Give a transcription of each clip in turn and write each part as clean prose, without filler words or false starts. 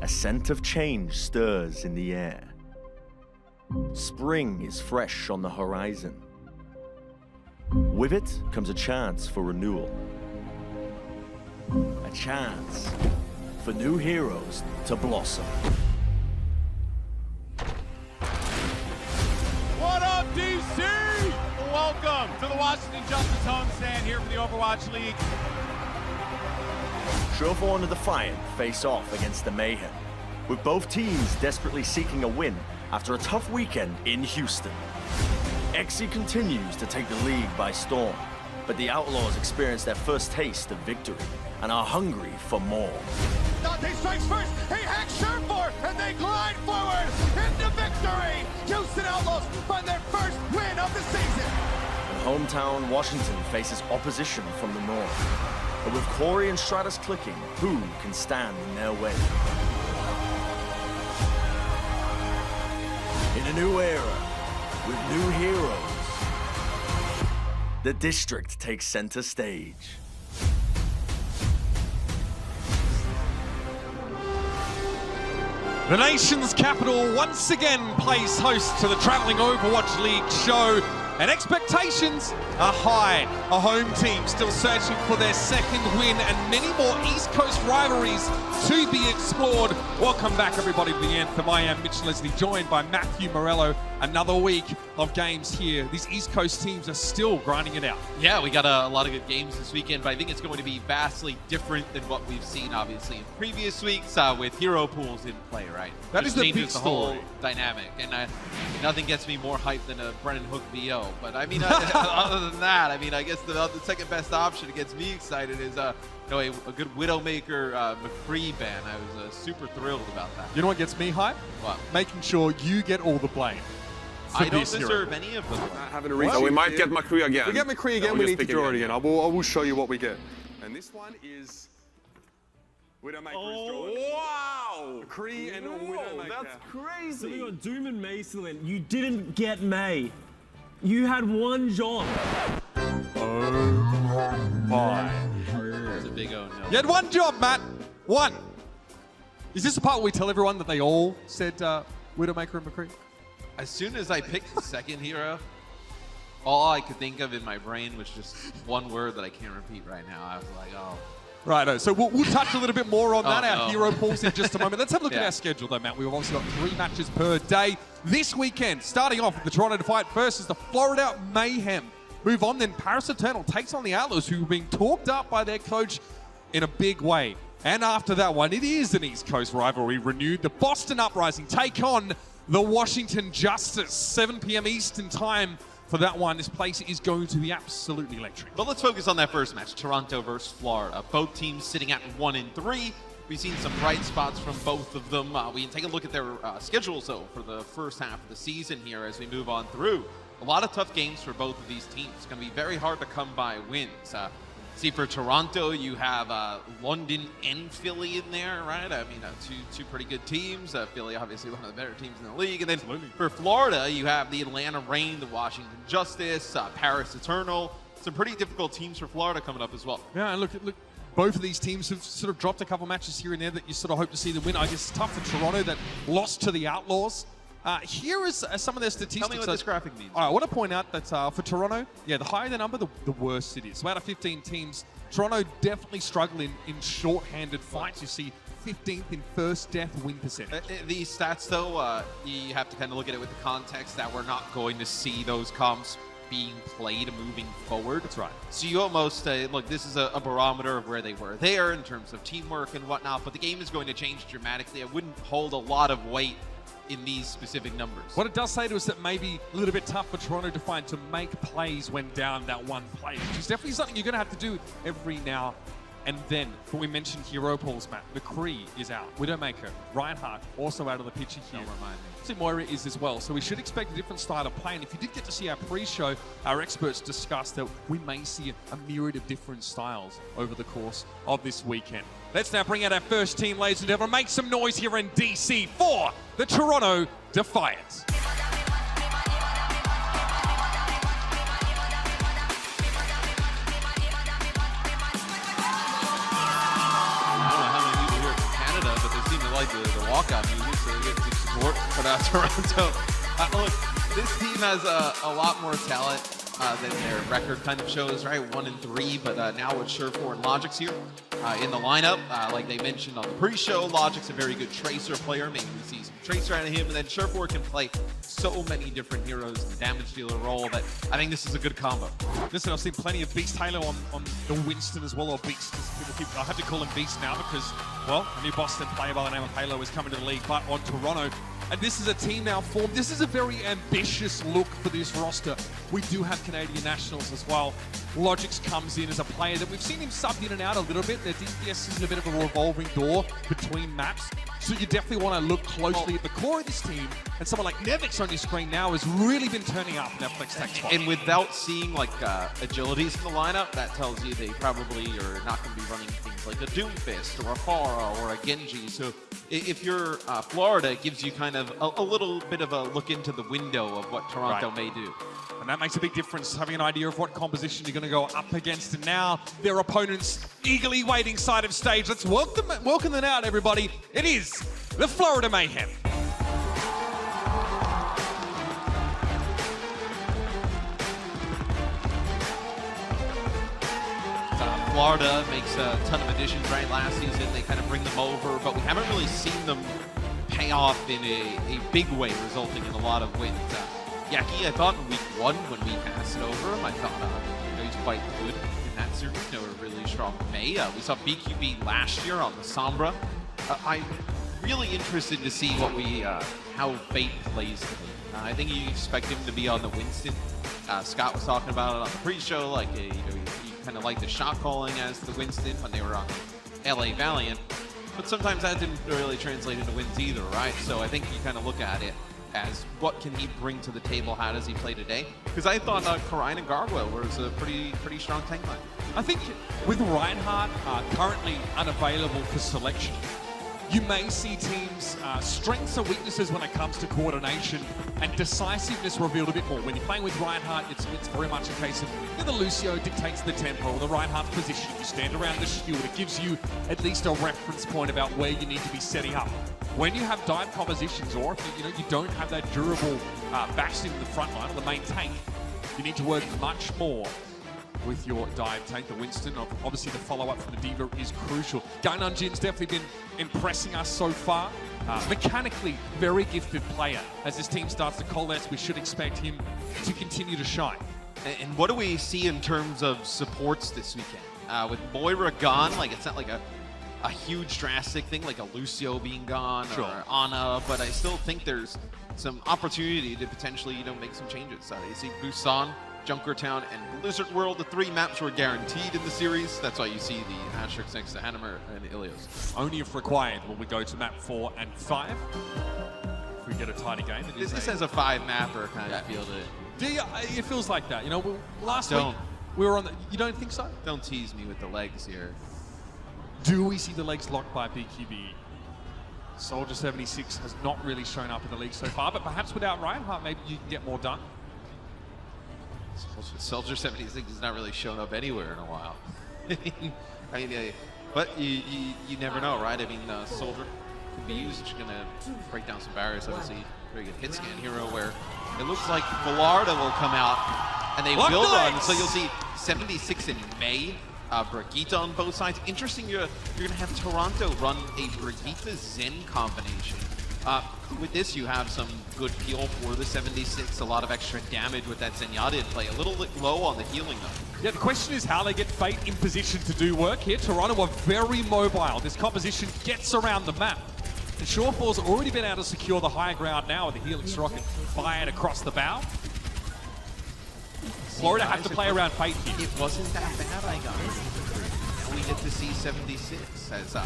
a scent of change stirs in the air. Spring is fresh on the horizon. With it comes a chance for renewal. A chance for new heroes to blossom. What up, DC? Welcome to the Washington Justice homestand here for the Overwatch League. Toronto Defiant face off against the Mayhem, with both teams desperately seeking a win after a tough weekend in Houston. Exi continues to take the league by storm, but the Outlaws experience their first taste of victory and are hungry for more. Dante strikes first, he hacks Sherfor, and they glide forward into victory! Houston Outlaws find their first win of the season! And hometown Washington faces opposition from the north. But with Corey and Stratus clicking, who can stand in their way? In a new era, with new heroes, the district takes center stage. The nation's capital once again plays host to the traveling Overwatch League show, and expectations are high. A home team still searching for their second win, and many more East Coast rivalries to be explored. Welcome back, everybody, to the Anthem. I am Mitch Leslie, joined by Matthew Morello. Another week of games here. These East Coast teams are still grinding it out. Yeah, we got a lot of good games this weekend, but I think it's going to be vastly different than what we've seen, obviously, in previous weeks with hero pools in play, right? That is the big changes the whole story. dynamic, and nothing gets me more hyped than a Brennan Hook VO. But I mean, other than that, I mean, I guess the second best option that gets me excited is a good Widowmaker McCree ban. I was super thrilled about that. You know what gets me hyped? What? Making sure you get all the blame. I don't deserve any of them. Having a reach. We might get McCree again. We get McCree again, we need to draw it again. I will show you what we get. And this one is Widowmaker is drawn. Wow! McCree and Widowmaker. That's crazy. So we got Doom and May still in. You didn't get May. You had one job. Oh my. It's a big oh no. You had one job, Matt. One. Is this the part where we tell everyone that they all said Widowmaker and McCree? As soon as I picked the second hero, all I could think of in my brain was just one word that I can't repeat right now. I was like, oh. Righto, so we'll touch a little bit more on that, no. our hero pools in just a moment. Let's have a look at Yeah. our schedule though, Matt. We've obviously got 3 matches per day this weekend, starting off with the Toronto Defiant versus the Florida Mayhem. Move on then, Paris Eternal takes on the Outlaws, who are being talked up by their coach in a big way. And after that one, it is an East Coast rivalry renewed. The Boston Uprising take on the Washington Justice, 7 p.m. Eastern time for that one. This place is going to be absolutely electric. But let's focus on that first match, Toronto versus Florida. Both teams sitting at 1-3. We've seen some bright spots from both of them. We can take a look at their schedules, though, for the first half of the season here as we move on through. A lot of tough games for both of these teams. It's going to be very hard to come by wins. See, for Toronto, you have London and Philly in there, right? I mean, two pretty good teams. Philly, obviously, one of the better teams in the league. And then for Florida, you have the Atlanta Reign, the Washington Justice, Paris Eternal. Some pretty difficult teams for Florida coming up as well. Yeah, and look, both of these teams have sort of dropped a couple matches here and there that you sort of hope to see them win. I guess it's tough for Toronto that lost to the Outlaws. Here is some of their statistics. Tell me what this graphic means. All right, I want to point out that for Toronto, yeah, the higher the number, the worse it is. So out of 15 teams, Toronto definitely struggle in short-handed fights. You see 15th in first death win percentage. These stats, though, you have to kind of look at it with the context that we're not going to see those comps being played moving forward. That's right. So you almost, look, this is a barometer of where they were there in terms of teamwork and whatnot, but the game is going to change dramatically. I wouldn't hold a lot of weight in these specific numbers. What it does say to us that maybe a little bit tough for Toronto Defiant to make plays when down that one play, which is definitely something you're going to have to do every now and then. But we mentioned hero pools, Matt. McCree is out. Widowmaker, Reinhardt also out of the picture here. Don't remind me. See, Moira is as well. So we should expect a different style of play. And if you did get to see our pre-show, our experts discussed that we may see a myriad of different styles over the course of this weekend. Let's now bring out our first team, ladies and gentlemen. Make some noise here in DC for the Toronto Defiant. like the walkout music, so they get some support. But Toronto, look, this team has a lot more talent than their record kind of shows, right? 1-3, but now with Surefour and Logic's here in the lineup. Like they mentioned on the pre-show, Logic's a very good Tracer player. Maybe we see some Tracer out of him, and then Surefour can play so many different heroes in the damage dealer role that I think this is a good combo. Listen, I've seen plenty of Beast Halo on the Winston as well, or Beast. I have to call him Beast now because, well, a new Boston player by the name of Halo is coming to the league, but on Toronto. And this is a team now formed. This is a very ambitious look for this roster. We do have Canadian nationals as well. Logix comes in as a player that we've seen him subbed in and out a little bit. Their DPS is a bit of a revolving door between maps. So you definitely want to look closely at the core of this team. And someone like Nevix on your screen now has really been turning up in that flex tech spot. And without seeing like agilities in the lineup, that tells you they probably are not going to be running things like a Doomfist or a Pharah or a Genji. So if you're Florida, it gives you kind of a little bit of a look into the window of what Toronto may do. And that makes a big difference, having an idea of what composition you're going to go up against. And now their opponents eagerly waiting side of stage. Let's welcome them out, everybody. It is the Florida Mayhem. Florida makes a ton of additions, right? Last season, they kind of bring them over, but we haven't really seen them pay off in a big way, resulting in a lot of wins. Yaki, I thought in week 1 when we passed it over him, I thought he's quite good in that series. A really strong May. We saw BQB last year on the Sombra. I'm really interested to see what how Fate plays today. I think you expect him to be on the Winston. Scott was talking about it on the pre-show, like he kind of like the shot calling as the Winston when they were on LA Valiant. But sometimes that didn't really translate into wins either, right? So I think you kind of look at it as what can he bring to the table, how does he play today? Because I thought Karine and Gargoyle was a pretty strong tank line. I think with Reinhardt currently unavailable for selection, you may see teams' strengths and weaknesses when it comes to coordination and decisiveness revealed a bit more. When you're playing with Reinhardt, it's very much a case of the Lucio dictates the tempo, the Reinhardt's position. You stand around the shield. It gives you at least a reference point about where you need to be setting up. When you have dive compositions, or if you don't have that durable bastion in the front line or the main tank, you need to work much more with your dive tank. The Winston, obviously the follow-up from the Diva is crucial. Gangnam Jin's definitely been impressing us so far. Mechanically, very gifted player. As this team starts to coalesce, we should expect him to continue to shine. And what do we see in terms of supports this weekend? With Moira gone, like it's not like a huge drastic thing like a Lucio being gone or Ana, but I still think there's some opportunity to potentially make some changes. You see Busan, Junkertown, and Blizzard World, the 3 maps were guaranteed in the series. That's why you see the asterisks next to Hannemer and Ilios. Only if required will we go to map 4 and 5. If we get a tidy game. This has a 5-mapper kind of feel to it. It feels like that. Last week we were on the... You don't think so? Don't tease me with the legs here. Do we see the legs locked by BQB? Soldier 76 has not really shown up in the league so far, but perhaps without Reinhardt, maybe you can get more done. Soldier 76 has not really shown up anywhere in a while. But you never know, right? I mean, Soldier could be used. It's going to break down some barriers. Obviously, very good hit scan hero where it looks like Florida will come out and they will run. So you'll see 76 in May. Brigitte on both sides. Interesting, you're going to have Toronto run a Brigitte Zen combination. With this, you have some good peel for the 76, a lot of extra damage with that Zenyatta play. A little bit low on the healing, though. Yeah, the question is how they get Fate in position to do work here. Toronto are very mobile. This composition gets around the map. And Surefour's already been able to secure the high ground now with the Helix rocket fired across the bow. Florida have to play around Fate here. It wasn't that bad, I guess. And we get to see 76 as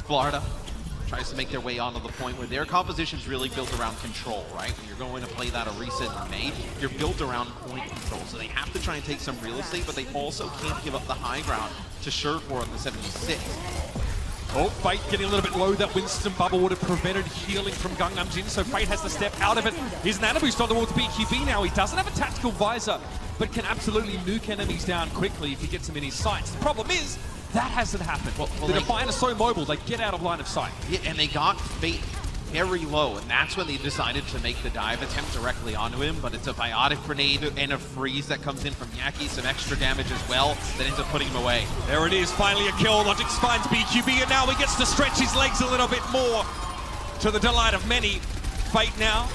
Florida tries to make their way onto the point where their composition's really built around control, right? When you're going to play that a reset in May, you're built around point control. So they have to try and take some real estate, but they also can't give up the high ground to Surefour on the 76. Oh, Fate getting a little bit low. That Winston bubble would have prevented healing from Gangnam Jin, so Fate has to step out of it. Here's an Nano Boost on towards BQB now. He doesn't have a tactical visor, but can absolutely nuke enemies down quickly if he gets them in his sights. The problem is, That hasn't happened. Well, the Defiant are so mobile, they get out of line of sight. Yeah, and they got Fate very low, and that's when they decided to make the dive attempt directly onto him, but it's a biotic grenade and a freeze that comes in from Yaki, some extra damage as well, that ends up putting him away. There it is, finally a kill. Logic finds BQB, and now he gets to stretch his legs a little bit more, to the delight of many. Fate now,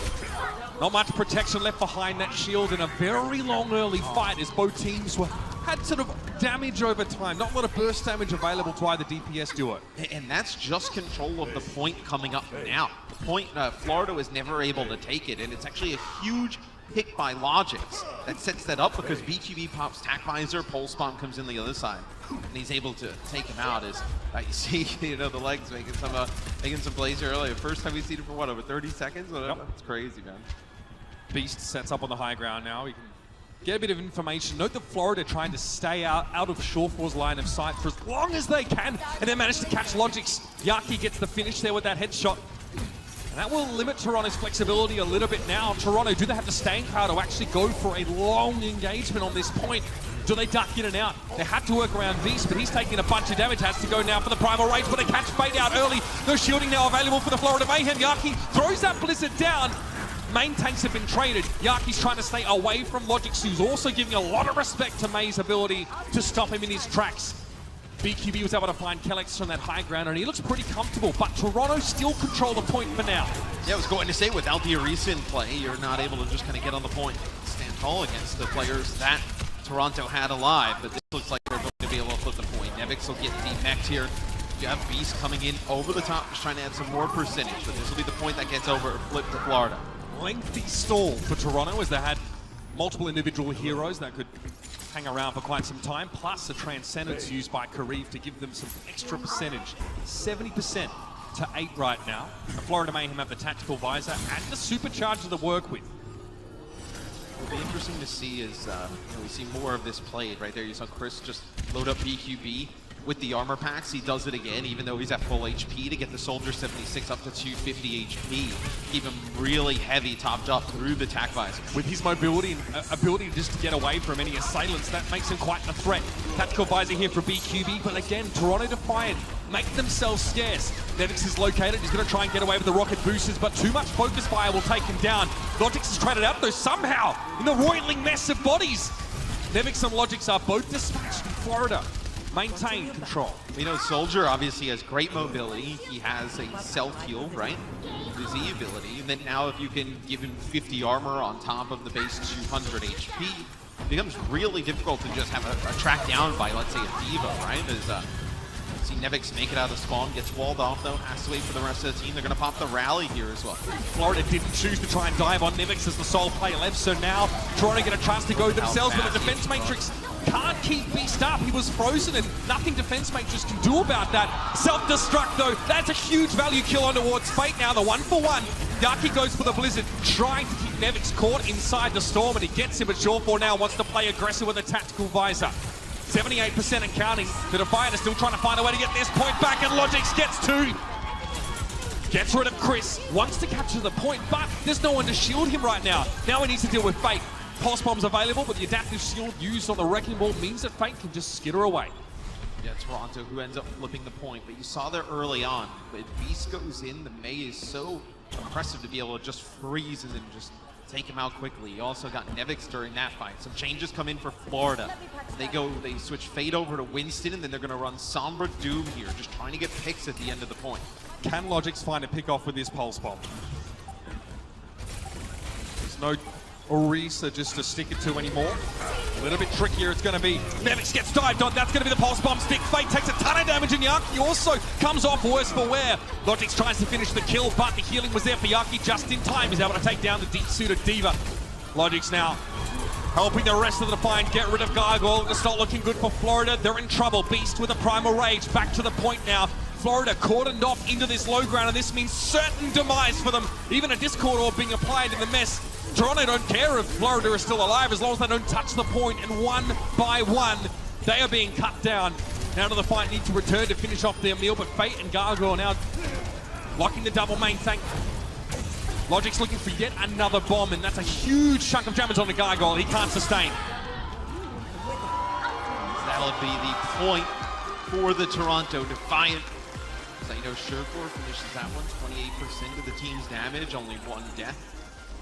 not much protection left behind that shield in a very long early fight as both teams had sort of damage over time. Not a lot of burst damage available to either DPS duo. And that's just control of the point coming up now. The point, Florida was never able to take it, and it's actually a huge pick by Logix that sets that up because BQB pops Tac Visor, Pulse Bomb comes in the other side, and he's able to take him out. As you see, you know, the legs making some plays earlier. First time we've seen it for what, over 30 seconds? Yep. It's crazy, man. Beast sets up on the high ground now. We can get a bit of information. Note that Florida trying to stay out of Shawfall's line of sight for as long as they can, and then manage to catch Logix. Yaki gets the finish there with that headshot. And that will limit Toronto's flexibility a little bit now. Toronto, do they have the staying power to actually go for a long engagement on this point? Do they duck in and out? They had to work around Beast, but he's taking a bunch of damage. Has to go now for the Primal Rage, but they catch Fate out early. No shielding now available for the Florida Mayhem. Yaki throws that Blizzard down. Main tanks have been traded. Yaki's trying to stay away from Logix, who's also giving a lot of respect to May's ability to stop him in his tracks. BQB was able to find Kellex from that high ground, and he looks pretty comfortable, but Toronto still control the point for now. Yeah, I was going to say, without the Orisa in play, you're not able to just kind of get on the point, stand tall against the players that Toronto had alive, but this looks like they're going to be able to flip the point. Nevix will get demeched here. You have Beast coming in over the top, just trying to add some more percentage, but this will be the point that gets over flipped to Florida. Lengthy stall for Toronto as they had multiple individual heroes that could hang around for quite some time, plus a Transcendence used by Karif to give them some extra percentage. 70% to 8 right now. The Florida Mayhem have the Tactical Visor and the Supercharger to work with. It'll be interesting to see as we see more of this played. Right there, you saw Chris just load up BQB. With the armor packs, he does it again, even though he's at full HP, to get the Soldier 76 up to 250 HP. Keep him really heavy, topped up through the Tac Visor. With his mobility and ability just to get away from any assailants, that makes him quite a threat. Tactical Visor here for BQB, but again, Toronto Defiant make themselves scarce. Nevix is located, he's going to try and get away with the rocket boosters, but too much focus fire will take him down. Logix is traded out though, somehow, in the roiling mess of bodies. Nevix and Logix are both dispatched in Florida. Maintain control. You know, Soldier obviously has great mobility. He has a self-heal, right? The Z ability. And then now if you can give him 50 armor on top of the base 200 HP, it becomes really difficult to just have a track down by, let's say, a Diva, right? As see Nevix make it out of spawn, gets walled off though, has to wait for the rest of the team. They're going to pop the rally here as well. Florida didn't choose to try and dive on Nevix as the sole play left, so now Toronto get a chance to go themselves, but the defense matrix can't keep Beast up. He was frozen and nothing defense matrix can do about that. Self-destruct though, that's a huge value kill on towards Fate now, the 1-for-1. Yaki goes for the Blizzard, trying to keep Nevix caught inside the storm, and he gets him, but Shawfall now wants to play aggressive with a Tactical Visor. 78% and counting. The Defiant are still trying to find a way to get this point back, and Logix gets 2. Gets rid of Chris, wants to capture the point, but there's no one to shield him right now. Now he needs to deal with Fate. Pulse Bomb's available, but the adaptive shield used on the Wrecking Ball means that Fate can just skitter away. Yeah, Toronto, who ends up flipping the point, but you saw there early on, but Beast goes in, the May is so impressive to be able to just freeze and then just take him out quickly. You also got Nevix during that fight. Some changes come in for Florida. They switch Fate over to Winston, and then they're gonna run Sombra Doom here, just trying to get picks at the end of the point. Can Logix find a pick off with his Pulse Bomb? There's no Orisa just to stick it to anymore. A little bit trickier it's going to be. Nevix gets dived on. That's going to be the Pulse Bomb stick. Fate takes a ton of damage, and Yaki also comes off worse for wear. Logix tries to finish the kill, but the healing was there for Yaki just in time. He's able to take down the deep-suited Diva. Logix now helping the rest of the Defiant get rid of Gargoyle. It's not looking good for Florida. They're in trouble. Beast with a Primal Rage. Back to the point now. Florida cordoned off into this low ground, and this means certain demise for them. Even a Discord Orb being applied in the mess. Toronto don't care if Florida is still alive as long as they don't touch the point, and one by one, they are being cut down. Now to the fight, need to return to finish off their meal, but Fate and Gargoyle now locking the double main tank. Logix looking for yet another bomb, and that's a huge chunk of damage on the Gargoyle. He can't sustain. That'll be the point for the Toronto Defiant. So, you know, Sherford finishes that one, 28% of the team's damage, only 1 death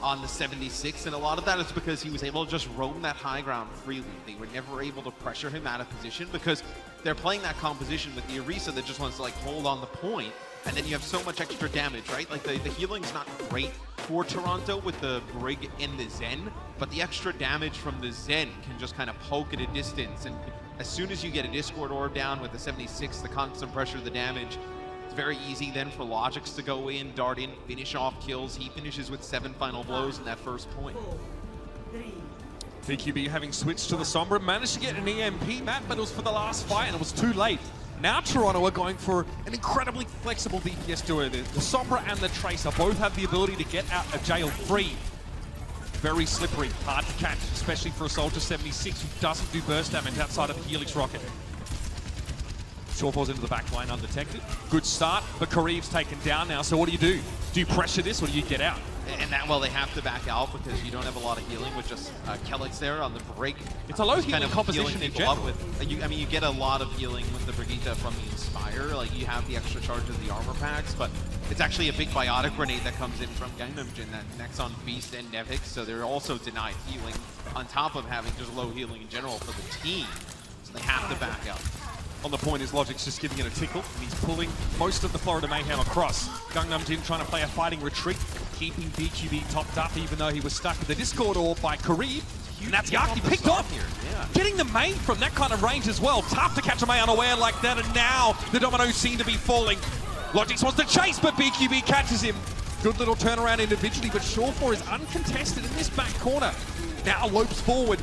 on the 76, and a lot of that is because he was able to just roam that high ground freely. They were never able to pressure him out of position because they're playing that composition with the Orisa that just wants to like hold on the point, and then you have so much extra damage, right? Like the healing's not great for Toronto with the Brig and the Zen, but the extra damage from the Zen can just kind of poke at a distance, and as soon as you get a Discord orb down with the 76, the constant pressure of the damage, it's very easy then for Logix to go in, dart in, finish off kills. He finishes with 7 final blows in that first point. BQB having switched to the Sombra, managed to get an EMP, Matt, but it was for the last fight and it was too late. Now Toronto are going for an incredibly flexible DPS duo. The Sombra and the Tracer both have the ability to get out of jail free. Very slippery, hard to catch, especially for a Soldier 76 who doesn't do burst damage outside of the Helix rocket. Shaw falls into the back line undetected. Good start, but Kariv's taken down now, so what do you do? Do you pressure this or do you get out? And that, well, they have to back out because you don't have a lot of healing with just Kelix there on the break. It's a low healing composition in general. I mean, you get a lot of healing with the Brigitte from the Inspire. Like, you have the extra charge of the armor packs, but it's actually a big biotic grenade that comes in from Gangnam-jin that connects on Beast and Nevix, so they're also denied healing on top of having just low healing in general for the team. So they have to back out. On the point is Logic's just giving it a tickle, and he's pulling most of the Florida Mayhem across. Gangnam-jin trying to play a fighting retreat, keeping BQB topped up even though he was stuck with the Discord orb by Kariv. And that's Yaki picked off here. Yeah. Getting the May from that kind of range as well. Tough to catch a May unaware like that, and now the dominoes seem to be falling. Logix wants to chase, but BQB catches him. Good little turnaround individually, but Shawfor is uncontested in this back corner. Now lopes forward.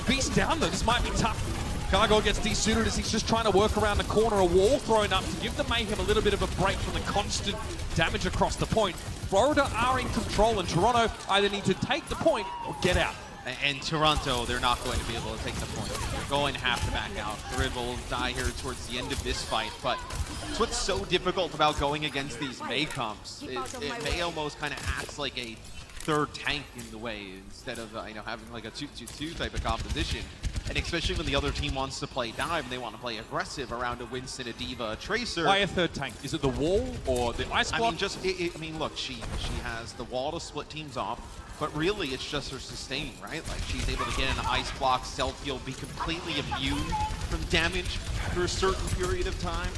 Beast down though, this might be tough. Gargoyle gets desuited as he's just trying to work around the corner, a wall thrown up to give the Mayhem a little bit of a break from the constant damage across the point. Florida are in control, and Toronto either need to take the point or get out. And Toronto, they're not going to be able to take the point. They're going to have to back out. Grid will die here towards the end of this fight, but it's what's so difficult about going against these May comps. It May almost kind of acts like a third tank in the way instead of you know, having like a 2-2-2 type of composition. And especially when the other team wants to play dive and they want to play aggressive around a Winston, a Diva, a Tracer. Why a third tank? Is it the wall or the ice block? I mean, look, she has the wall to split teams off, but really it's just her sustain, right? Like, she's able to get in an ice block, self-heal, be completely immune from damage for a certain period of time.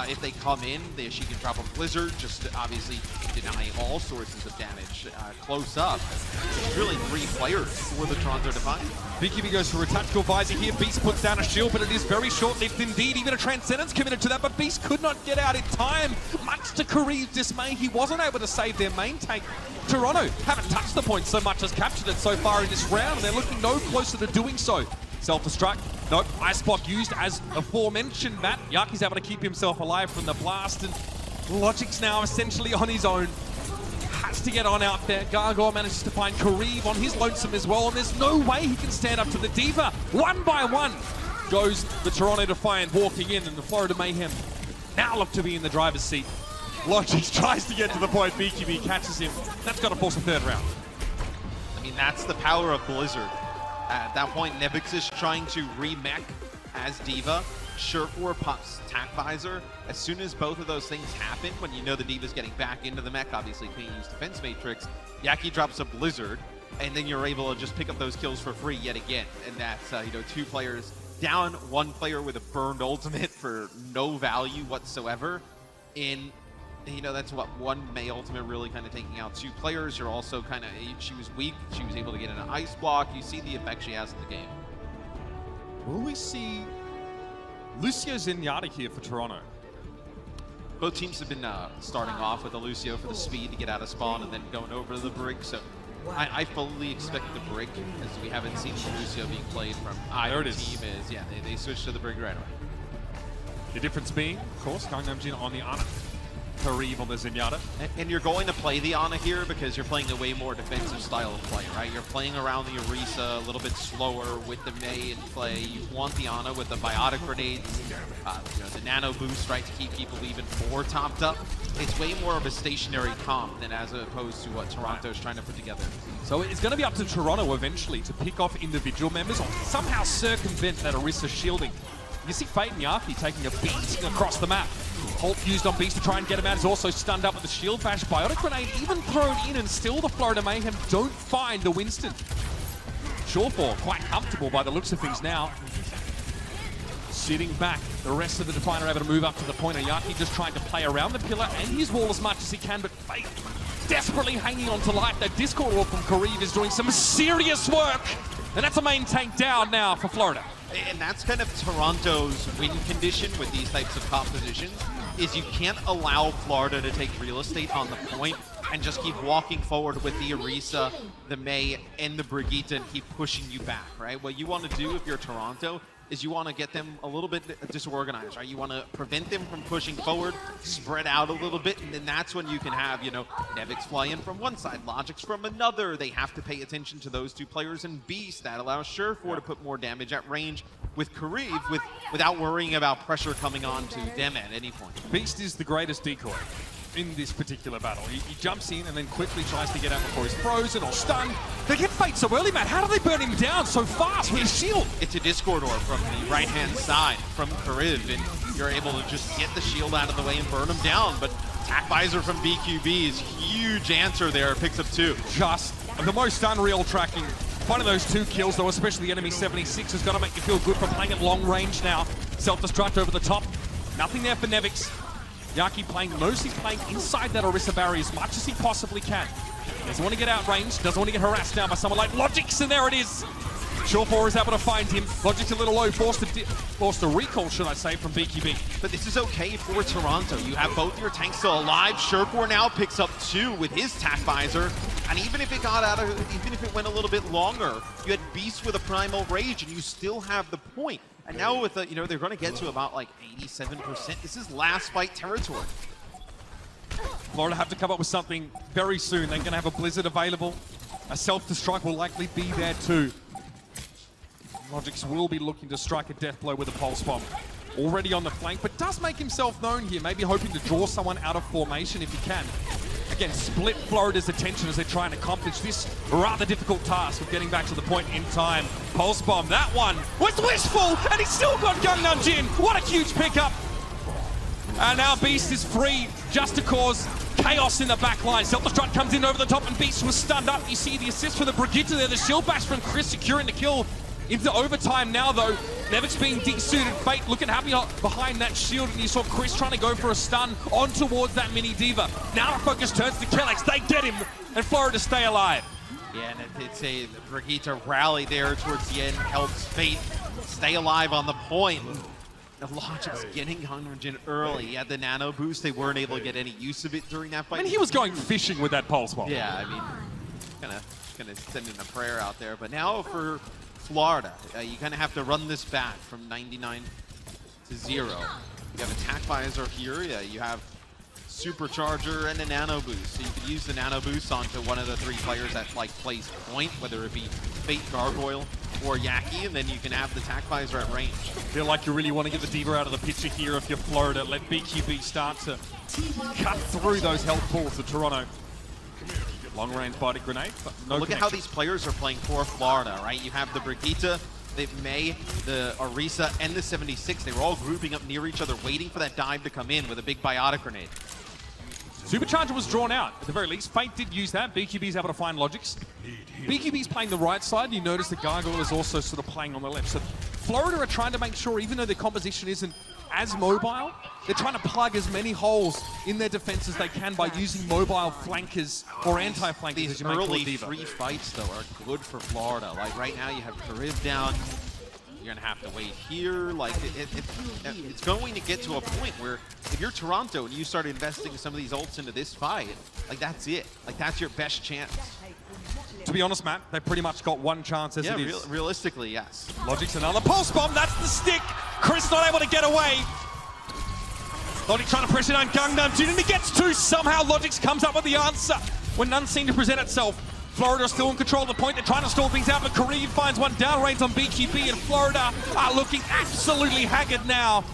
If they come in, she can drop a Blizzard, just to obviously deny all sources of damage close up. It's really 3 players for the Toronto Defiant. BQB goes for a tactical visor here. Beast puts down a shield, but it is very short-lived indeed. Even a Transcendence committed to that, but Beast could not get out in time. Much to Kariv's dismay, he wasn't able to save their main tank. Toronto haven't touched the point so much as captured it so far in this round, and they're looking no closer to doing so. Self-destruct. Nope, ice block used as aforementioned, Matt. Yaki's able to keep himself alive from the blast, and Logic's now essentially on his own. Has to get on out there. Gargoyle manages to find Kariv on his lonesome as well, and there's no way he can stand up to the Diva. 1 by 1 goes the Toronto Defiant walking in, and the Florida Mayhem now look to be in the driver's seat. Logix tries to get to the point, BQB catches him. That's got to force a third round. I mean, that's the power of Blizzard. At that point, Nevix is trying to remech as Diva. Sherford pops Tack Visor. As soon as both of those things happen, when you know the Diva's getting back into the mech, obviously can't use Defense Matrix, Yaki drops a Blizzard, and then you're able to just pick up those kills for free yet again. And that's, you know, 2 players down, 1 player with a burned ultimate for no value whatsoever. You know, that's what 1 May ultimate really kind of taking out 2 players. You're also kind of, she was weak. She was able to get in an ice block. You see the effect she has in the game. Will we see Lucio Zenyatta here for Toronto? Both teams have been starting off with a Lucio for the speed to get out of spawn and then going over to the Brig. So I fully expect the Brig, as we haven't seen Lucio being played from either team. Yeah, they switched to the Brig right away. The difference being, of course, Gangnam-jin on the Ana. Kariv on the Zenyatta. And you're going to play the Ana here because you're playing a way more defensive style of play, right? You're playing around the Orisa a little bit slower with the May in play. You want the Ana with the biotic grenades, you know, the nano boost, right, to keep people even more topped up. It's way more of a stationary comp than as opposed to what Toronto's trying to put together. So it's going to be up to Toronto eventually to pick off individual members or somehow circumvent that Orisa shielding. You see Fate and Yaki taking a beating across the map. Holt used on Beast to try and get him out. He's also stunned up with the shield bash. Biotic Grenade even thrown in, and still the Florida Mayhem don't find the Winston. Surefour quite comfortable by the looks of things now. Sitting back, the rest of the Defiant are able to move up to the point. Yaki just trying to play around the pillar and his wall as much as he can, but Fate desperately hanging on to life. That Discord wall from Kareev is doing some serious work, and that's a main tank down now for Florida. And that's kind of Toronto's win condition with these types of compositions, is you can't allow Florida to take real estate on the point and just keep walking forward with the Orisa, the May, and the Brigitte and keep pushing you back, right? What you want to do if you're Toronto is you want to get them a little bit disorganized, right? You want to prevent them from pushing forward, spread out a little bit, and then that's when you can have, you know, Nevix fly in from one side, Logic's from another. They have to pay attention to those two players, and Beast, that allows Surefour to put more damage at range with Kareev without worrying about pressure coming on to them at any point. Beast is the greatest decoy in this particular battle. He jumps in and then quickly tries to get out before he's frozen or stunned. They get Fate so early, Matt. How do they burn him down so fast with his shield? It's a Discord orb from the right-hand side from Kareev, and you're able to just get the shield out of the way and burn him down. But Attack Visor from BQB is huge answer there. Picks up 2. Just the most unreal tracking. Finding those 2 kills, though, especially the enemy 76, is going to make you feel good for playing at long range now. Self-destruct over the top. Nothing there for Nevix. Yaki playing most, he's playing inside that Orisa barrier as much as he possibly can. Doesn't want to get outranged, doesn't want to get harassed now by someone like Logix, and there it is. Surefour is able to find him. Logic's a little low, forced to recall, should I say, from BQB. But this is okay for Toronto. You have both your tanks still alive. Surefour now picks up 2 with his Attack Visor. And even if it got out of, even if it went a little bit longer, you had Beast with a Primal Rage, and you still have the point. And now with the, you know, they're going to get to about like 87%. This is last fight territory. Florida have to come up with something very soon. They're going to have a Blizzard available. A self-destruct will likely be there too. Logix will be looking to strike a death blow with a pulse bomb. Already on the flank, but does make himself known here. Maybe hoping to draw someone out of formation if he can. Again, split Florida's attention as they try and accomplish this rather difficult task of getting back to the point in time. Pulse bomb, that one was wishful, and he's still got Gangnam Jin. What a huge pickup. And now Beast is free just to cause chaos in the back line. Self-destruct comes in over the top, and Beast was stunned up. You see the assist for the Brigitte there, the shield bash from Chris securing the kill. Into overtime now, though. Nevix being desuited. Fate looking happy behind that shield, and you saw Chris trying to go for a stun on towards that mini diva. Now the focus turns to Kellex. They get him, and Florida stay alive. Yeah, and it's a Brigitte rally there towards the end, helps Fate stay alive on the point. The Logic's getting Hungergen early. He had the nano boost. They weren't able to get any use of it during that fight. I mean, he was going fishing with that pulse bomb. Yeah, I mean, kind of sending a prayer out there. But now for Florida, you kind of have to run this back from 99 to 0. You have Attack Visor here. Yeah, you have Supercharger and a Nano Boost. So you could use the Nano Boost onto one of the 3 players that like plays point, whether it be Fate, Gargoyle, or Yaki, and then you can have the Attack Visor at range. Feel like you really want to get the diva out of the picture here if you're Florida. Let BQB start to cut through those health pools of Toronto. Long-range body grenade, but no Look at how these players are playing for Florida, right? You have the Brigitte, the May, the Orisa, and the 76. They were all grouping up near each other, waiting for that dive to come in with a big biotic grenade. Supercharger was drawn out, at the very least. Fate did use that. BQB's able to find Logix. BQB's playing the right side, and you notice the Gargoyle is also sort of playing on the left. So Florida are trying to make sure, even though their composition isn't as mobile, they're trying to plug as many holes in their defense as they can by using mobile flankers or anti-flankers. These early 3 fights, though, are good for Florida. Like, right now, you have Kareev down. You're going to have to wait here. Like, it's going to get to a point where if you're Toronto and you start investing some of these ults into this fight, like, that's it. Like, that's your best chance. To be honest, Matt, they pretty much got one chance as it is. Realistically, yes. Logic's another pulse bomb. That's the stick. Chris not able to get away. Logic trying to pressure down Gangnam Jin, and he gets 2. Somehow Logix comes up with the answer when none seem to present itself. Florida are still in control of the point. They're trying to stall things out, but Kareev finds one down range on BQB, and Florida are looking absolutely haggard now.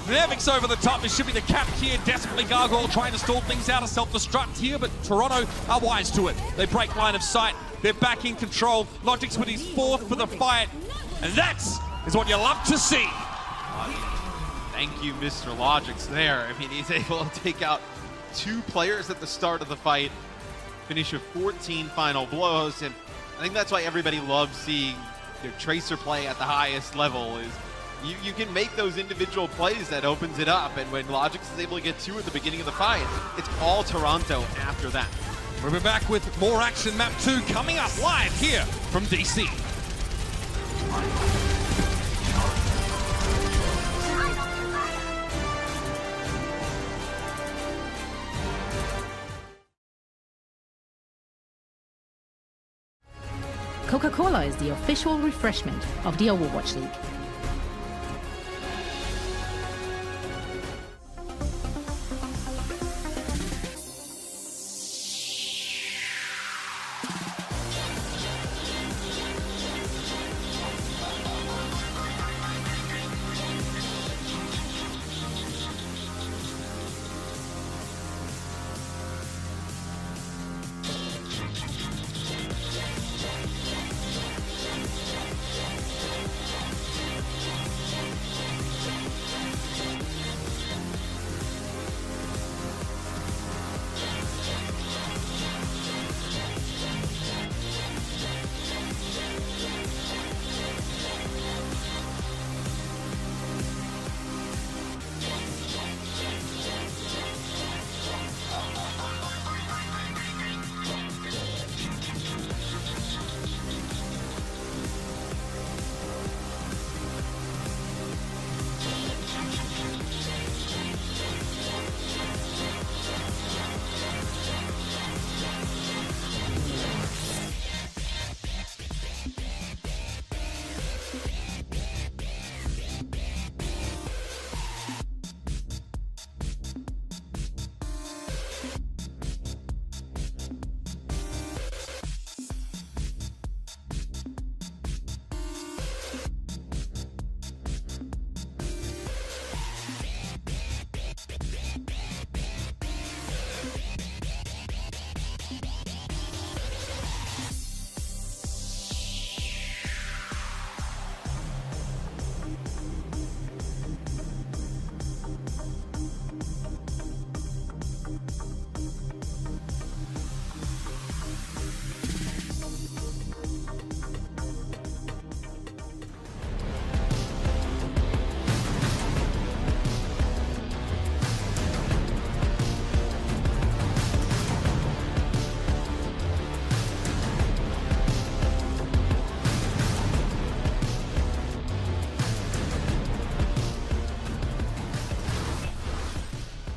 Nevix over the top. This should be the cap here. Desperately Gargoyle trying to stall things out. A self-destruct here, but Toronto are wise to it. They break line of sight. They're back in control. Logix with his 4th for the fight. And that is what you love to see. Thank you, Mr. Logic's there. I mean, he's able to take out 2 players at the start of the fight, finish with 14 final blows, and I think that's why everybody loves seeing their Tracer play at the highest level. Is you can make those individual plays that opens it up, and when Logix is able to get 2 at the beginning of the fight, it's all Toronto after that. We'll be back with more action. Map 2 coming up live here from DC. Coca-Cola is the official refreshment of the Overwatch League.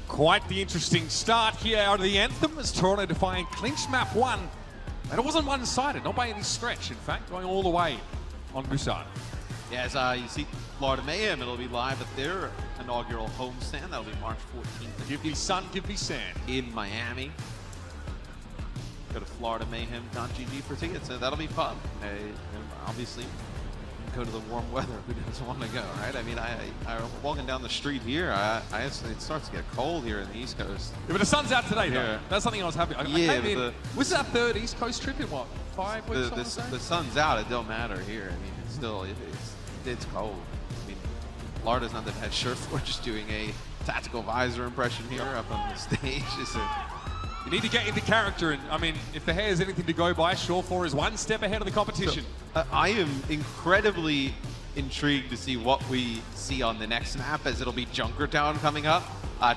Quite the interesting start here out of the Anthem as Toronto Defiant clinched map 1. And it wasn't one-sided, not by any stretch, in fact, going all the way on Busan. Yeah, as you see Florida Mayhem, it'll be live at their inaugural homestand. That'll be March 14th. Give me sun, give me sand. In Miami. Go to floridamayhem.gg for tickets, and that'll be fun. And obviously, go to the warm weather. Who doesn't want to go, right? I mean, I walking down the street here, it starts to get cold here in the East Coast. Yeah, but the sun's out today, though. Yeah. That's something I was happy. Was it our 3rd East Coast trip in what, 5 weeks? The sun's out. It don't matter here. I mean, it's still it's cold. I mean, Florida's not the best shirt for just doing a tactical visor impression here up on the stage. You need to get into character, and I mean, if the hair is anything to go by, Shore4 is one step ahead of the competition. So, I am incredibly intrigued to see what we see on the next map, as it'll be Junkertown coming up.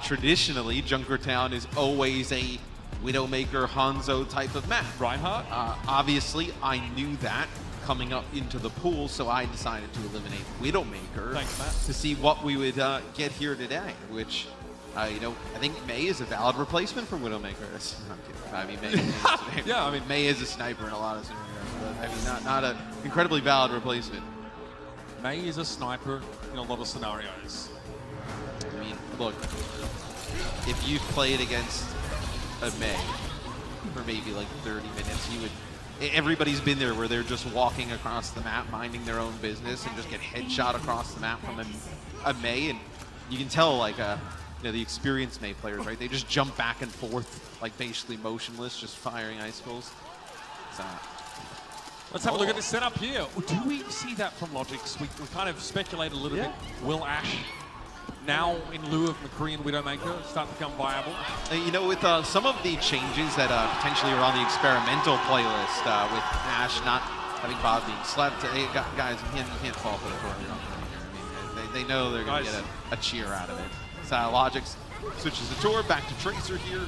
Traditionally, Junkertown is always a Widowmaker Hanzo type of map. Reinhardt? Obviously, I knew that coming up into the pool, so I decided to eliminate Widowmaker. Thanks, Matt. To see what we would get here today, which, I think May is a valid replacement for Widowmaker. I'm kidding. I mean, May. Yeah, I mean, May is a sniper in a lot of scenarios, but I mean, not an incredibly valid replacement. May is a sniper in a lot of scenarios. I mean, look, if you've played against a May for maybe like 30 minutes, you would. Everybody's been there where they're just walking across the map, minding their own business, and just get headshot across the map from a May, and you can tell like the experienced May players, right? They just jump back and forth, like basically motionless, just firing icicles. So, Let's have a look at this setup here. Do we see that from Logix? We kind of speculate a little bit. Will Ash now, in lieu of McCree and Widowmaker, start to become viable? You know, with some of the changes that potentially are on the experimental playlist, with Ash not having Bob being slept, guys, you can't fall for the tornado. I mean, they know they're going to get a cheer out of it. So Logix switches the tour back to Tracer here.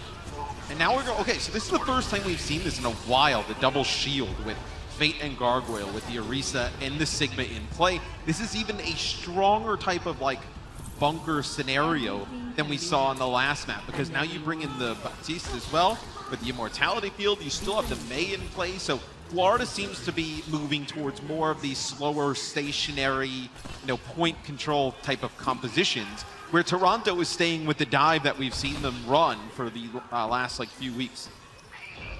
And now we're going, okay, so this is the first time we've seen this in a while, the double shield with Fate and Gargoyle, with the Orisa and the Sigma in play. This is even a stronger type of like bunker scenario than we saw in the last map, because now you bring in the Baptiste as well with the Immortality field. You still have the May in play, so Florida seems to be moving towards more of these slower, stationary, point control type of compositions, where Toronto is staying with the dive that we've seen them run for the last like few weeks.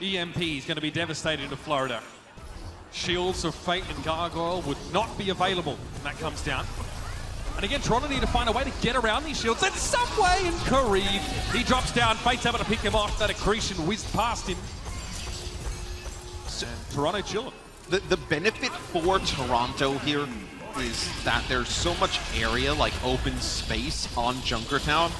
EMP is going to be devastating to Florida. Shields of Fate and Gargoyle would not be available when that comes down. And again, Toronto need to find a way to get around these shields in some way, and Kareev, he drops down. Fate's able to pick him off. That accretion whizzed past him. And Toronto chilling. The benefit for Toronto here is that there's so much area, like open space on Junkertown,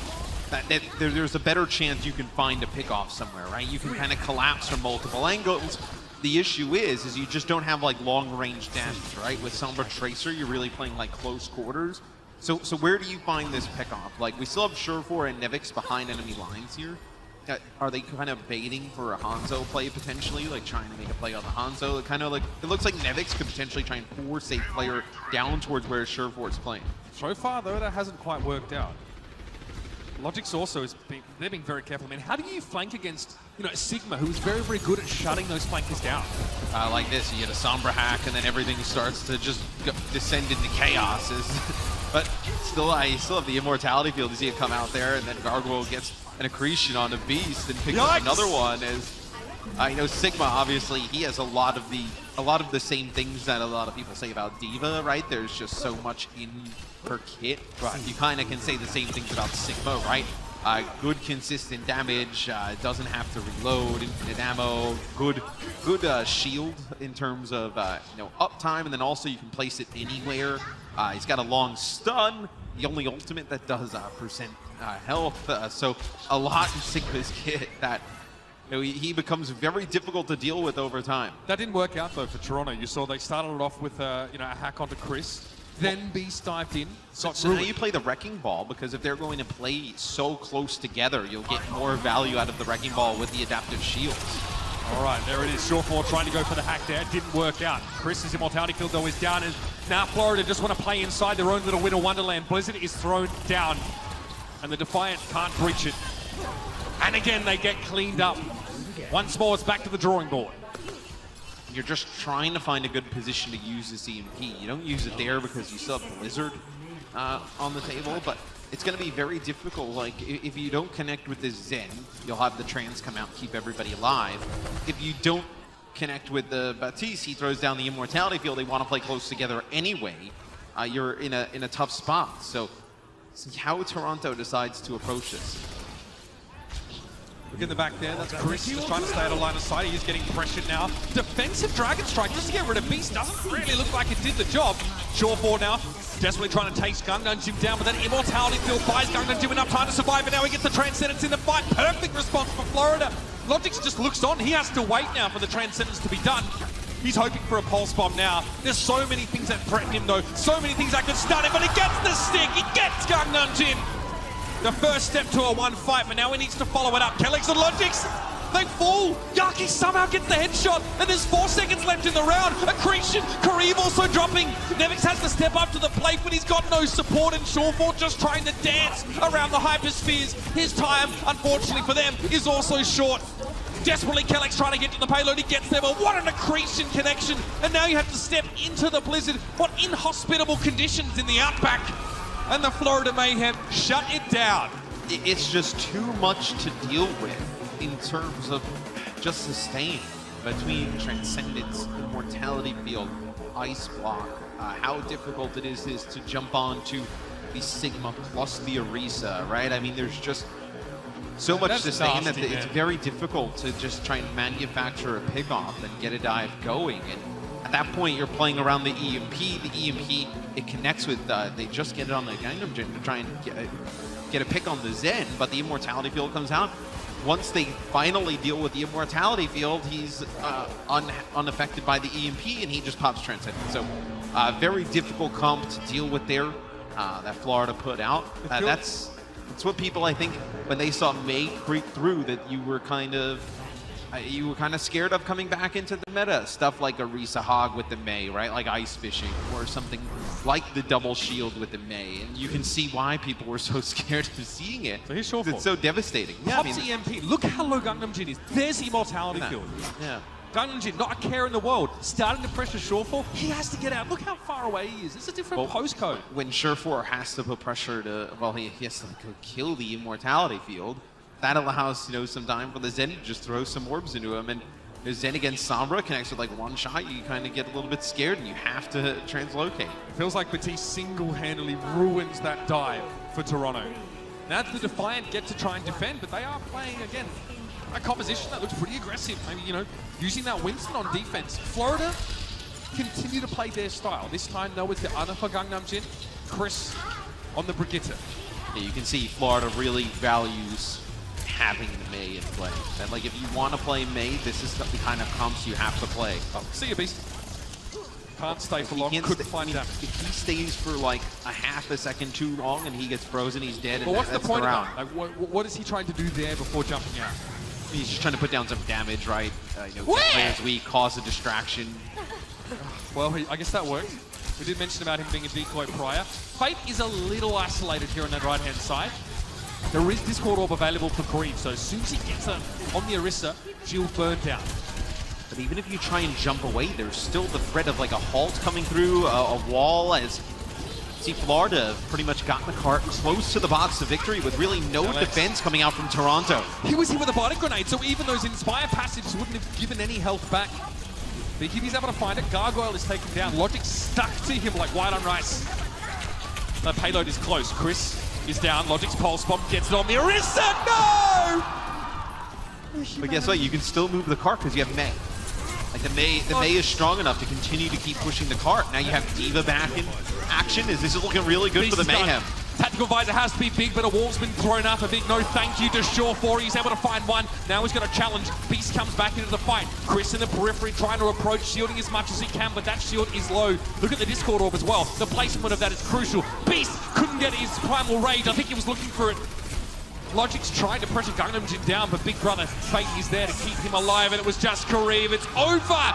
that there's a better chance you can find a pick off somewhere, right? You can kind of collapse from multiple angles. The issue is you just don't have like long range damage, right? With Sombra Tracer, you're really playing like close quarters. So where do you find this pick off? Like, we still have Surefour and Nevix behind enemy lines here. Are they kind of baiting for a Hanzo play potentially, like trying to make a play on the Hanzo? It looks like Nevix could potentially try and force a player down towards where Surefour is playing. So far, though, that hasn't quite worked out. Logix also they're being very careful. I mean, how do you flank against, Sigma, who is very, very good at shutting those flankers down? Like this, you get a Sombra hack, and then everything starts to just descend into chaos. But still, I still have the Immortality field. You see it come out there, and then Gargoyle gets an accretion on a Beast and picks up another one. As Sigma, obviously, he has a lot of the same things that a lot of people say about D.Va, right? There's just so much in her kit. Right. You kind of can say the same things about Sigma, right? Good consistent damage, doesn't have to reload, infinite ammo, good shield in terms of uptime, and then also you can place it anywhere. He's got a long stun, the only ultimate that does percent health, so a lot in Sigma's kit that he becomes very difficult to deal with over time. That didn't work out though for Toronto. You saw they started it off with a hack onto Chris. Then Beast dived in. So now you play the Wrecking Ball, because if they're going to play so close together, you'll get more value out of the Wrecking Ball with the adaptive shields. All right, there it is. Surefour trying to go for the hack there. Didn't work out. Chris's Immortality field, though, is down. And now Florida just want to play inside their own little Winter Wonderland. Blizzard is thrown down, and the Defiant can't breach it. And again, they get cleaned up. Once more, it's back to the drawing board. You're just trying to find a good position to use this EMP. You don't use it there because you still have Blizzard on the table, but it's going to be very difficult. Like, if you don't connect with this Zen, you'll have the Trans come out and keep everybody alive. If you don't connect with the Baptiste, he throws down the Immortality field. They want to play close together anyway. You're in a tough spot. So, see how Toronto decides to approach this. Look in the back there, that's Chris just trying to stay out of line of sight. He is getting pressured now. Defensive Dragon Strike just to get rid of Beast doesn't really look like it did the job. Surefour now, desperately trying to taste Gangnam Jim down, but that Immortality field buys Gangnam Jim enough time to survive, and now he gets the Transcendence in the fight. Perfect response for Florida. Logix just looks on. He has to wait now for the Transcendence to be done. He's hoping for a pulse bomb now. There's so many things that threaten him though. So many things that could stun him, but he gets the stick. He gets Gangnam Jim. The first step to a one fight, but now he needs to follow it up. Kellex and Logix, they fall. Yaki somehow gets the headshot, and there's 4 seconds left in the round. Accretion, Kareev also dropping. Nevix has to step up to the plate, but he's got no support, and Surefour just trying to dance around the hyperspheres. His time, unfortunately for them, is also short. Desperately, Kellex trying to get to the payload. He gets there, but what an accretion connection. And now you have to step into the Blizzard. What inhospitable conditions in the Outback. And the Florida Mayhem shut it down. It's just too much to deal with in terms of just sustain between Transcendence, Immortality Field, Ice Block, how difficult it is to jump onto the Sigma plus the Orisa, right? I mean, there's just so much sustain that it's very difficult to just try and manufacture a pick-off and get a dive going. And At that point, you're playing around the EMP. The EMP, it connects with, they just get it on the Gangnam Jin to try and get a pick on the Zen, but the Immortality Field comes out. Once they finally deal with the Immortality Field, he's unaffected by the EMP, and he just pops Transcendent. So, very difficult comp to deal with there, that Florida put out. That's what people, I think, when they saw May creep through, that you were kind of scared of coming back into the meta. Stuff like a Risa Hog with the May, right? Like ice fishing, or something like the double shield with the May. And you can see why people were so scared of seeing it. So here's Shawful. It's so devastating. Yeah, Pops EMP. Look how low Gangnam Jin is. There's the Immortality Field. Yeah. Gangnam Jin, not a care in the world. Starting to pressure Shawful. He has to get out. Look how far away he is. It's a different postcode. When Surefour has to put pressure to, well, he has to go kill the Immortality Field. That allows, you know, some time for the Zen to just throw some orbs into him. And Zen against Sombra connects with like one shot. You kind of get a little bit scared and you have to translocate. It feels like Batiste single-handedly ruins that dive for Toronto. Now the Defiant get to try and defend, but they are playing, again, a composition that looks pretty aggressive. I mean, you know, using that Winston on defense. Florida continue to play their style. This time, though, it's the Ana for Gangnam Jin. Chris on the Brigitte. Yeah, you can see Florida really values having the May in play. And like, if you want to play May, this is the kind of comps you have to play. Oh, see you, Beast. Can't stay for long. Couldn't find damage. If he stays for like a half a second too long and he gets frozen, he's dead. But what's the point of that? Like, what is he trying to do there before jumping out? He's just trying to put down some damage, right? You know, get players weak, cause a distraction. Well, I guess that worked. We did mention about him being a decoy prior. Fate is a little isolated here on that right-hand side. There is Discord Orb available for Grieve, so as soon as he gets on the Orisa, she'll burn down. But even if you try and jump away, there's still the threat of like a halt coming through, a wall, as see Florida pretty much gotten the cart close to the box of victory with really no defense coming out from Toronto. He was here with a body grenade, so even those Inspire passives wouldn't have given any health back. BKB's able to find it. Gargoyle is taken down. Logic stuck to him like white on rice. The payload is close. Chris is down. Logic's pulse bomb gets it on the Orisa. No! But guess what? You can still move the cart because you have May. Like the May is strong enough to continue to keep pushing the cart. Now you have D.Va back in action. This is looking really good for the Mayhem. Tactical visor has to be big, but a wall's been thrown up. A big no thank you to Shawful. He's able to find one. Now he's going to challenge. Beast comes back into the fight. Chris in the periphery trying to approach, shielding as much as he can, but that shield is low. Look at the Discord Orb as well. The placement of that is crucial. Beast couldn't get his Primal Rage. I think he was looking for it. Logic's trying to pressure Gangnam Jin down, but Big Brother Fate is there to keep him alive, and it was just Kareev. It's over!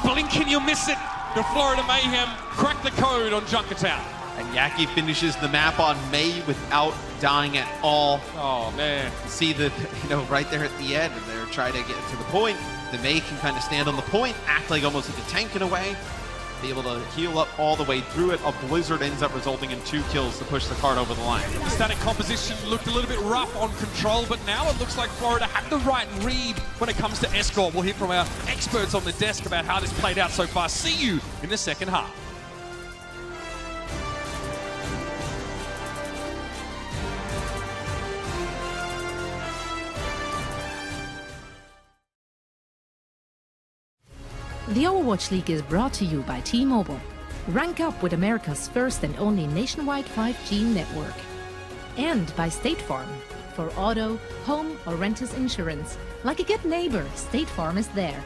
Blink and you'll miss it. The Florida Mayhem cracked the code on Junkertown. And Yaki finishes the map on May without dying at all. Oh, man. You see the, you know, right there at the end, and they're trying to get to the point. The May can kind of stand on the point, act like almost like a tank in a way, be able to heal up all the way through it. A Blizzard ends up resulting in 2 kills to push the card over the line. The static composition looked a little bit rough on control, but now it looks like Florida had the right read when it comes to Escort. We'll hear from our experts on the desk about how this played out so far. See you in the second half. The Overwatch League is brought to you by T-Mobile. Rank up with America's first and only nationwide 5G network. And by State Farm. For auto, home, or renters insurance, like a good neighbor, State Farm is there.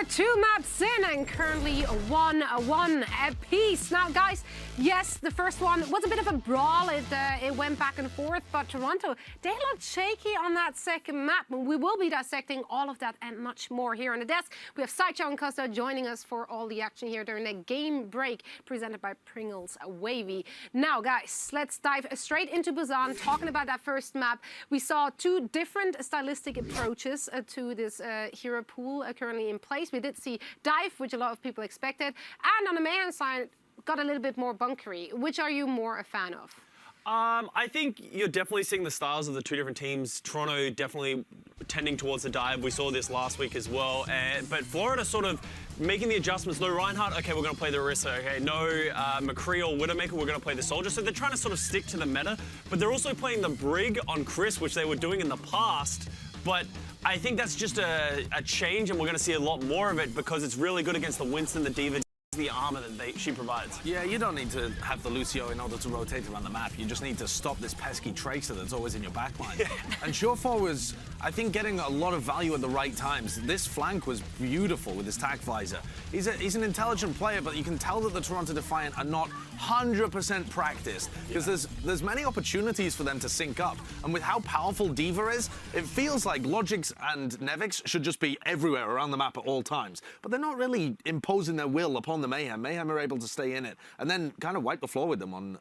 2 maps in and currently 1-1 apiece. Now, guys, yes, the first one was a bit of a brawl. It went back and forth, but Toronto, they looked shaky on that second map. We will be dissecting all of that and much more here on the desk. We have Sideshow and Costa joining us for all the action here during the game break presented by Pringles Wavy. Now, guys, let's dive straight into Busan, talking about that first map. We saw 2 different stylistic approaches to this hero pool currently in place. We did see Dive, which a lot of people expected, and on the Mayhem side, got a little bit more bunkery. Which are you more a fan of? I think you're definitely seeing the styles of the 2 different teams. Toronto definitely tending towards the dive. We saw this last week as well. But Florida sort of making the adjustments. No Reinhardt, okay, we're going to play the Orisa. Okay, no McCree or Widowmaker, we're going to play the Soldier. So they're trying to sort of stick to the meta. But they're also playing the Brig on Chris, which they were doing in the past. But I think that's just a change, and we're going to see a lot more of it because it's really good against the Winston, the D.Va, the armor that she provides. Yeah, you don't need to have the Lucio in order to rotate around the map. You just need to stop this pesky Tracer that's always in your backline. Yeah. And Surefire was, I think, getting a lot of value at the right times. This flank was beautiful with his tac visor. He's an intelligent player, but you can tell that the Toronto Defiant are not 100% practiced because there's many opportunities for them to sync up. And with how powerful D.Va is, it feels like Logix and Nevix should just be everywhere around the map at all times. But they're not really imposing their will upon the Mayhem. Mayhem are able to stay in it and then kind of wipe the floor with them on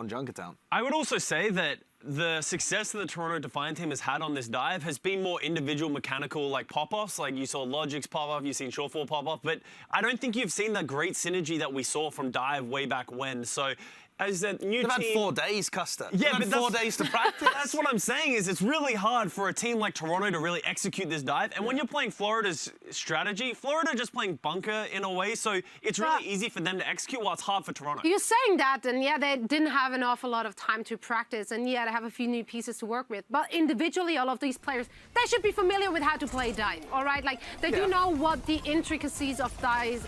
Junkertown. I would also say that the success that the Toronto Defiant team has had on this dive has been more individual mechanical like pop-offs. Like you saw Logix pop off, you've seen Surefire pop off, but I don't think you've seen the great synergy that we saw from dive way back when. So as a new They've team... had 4 days, Custer. Yeah, but 4 days to practice. That's what I'm saying, is it's really hard for a team like Toronto to really execute this dive. And when you're playing Florida's strategy, Florida just playing bunker in a way, so it's really easy for them to execute while it's hard for Toronto. You're saying that, and yeah, they didn't have an awful lot of time to practice, and yeah, they have a few new pieces to work with. But individually, all of these players, they should be familiar with how to play dive, all right? Like, they do know what the intricacies of dives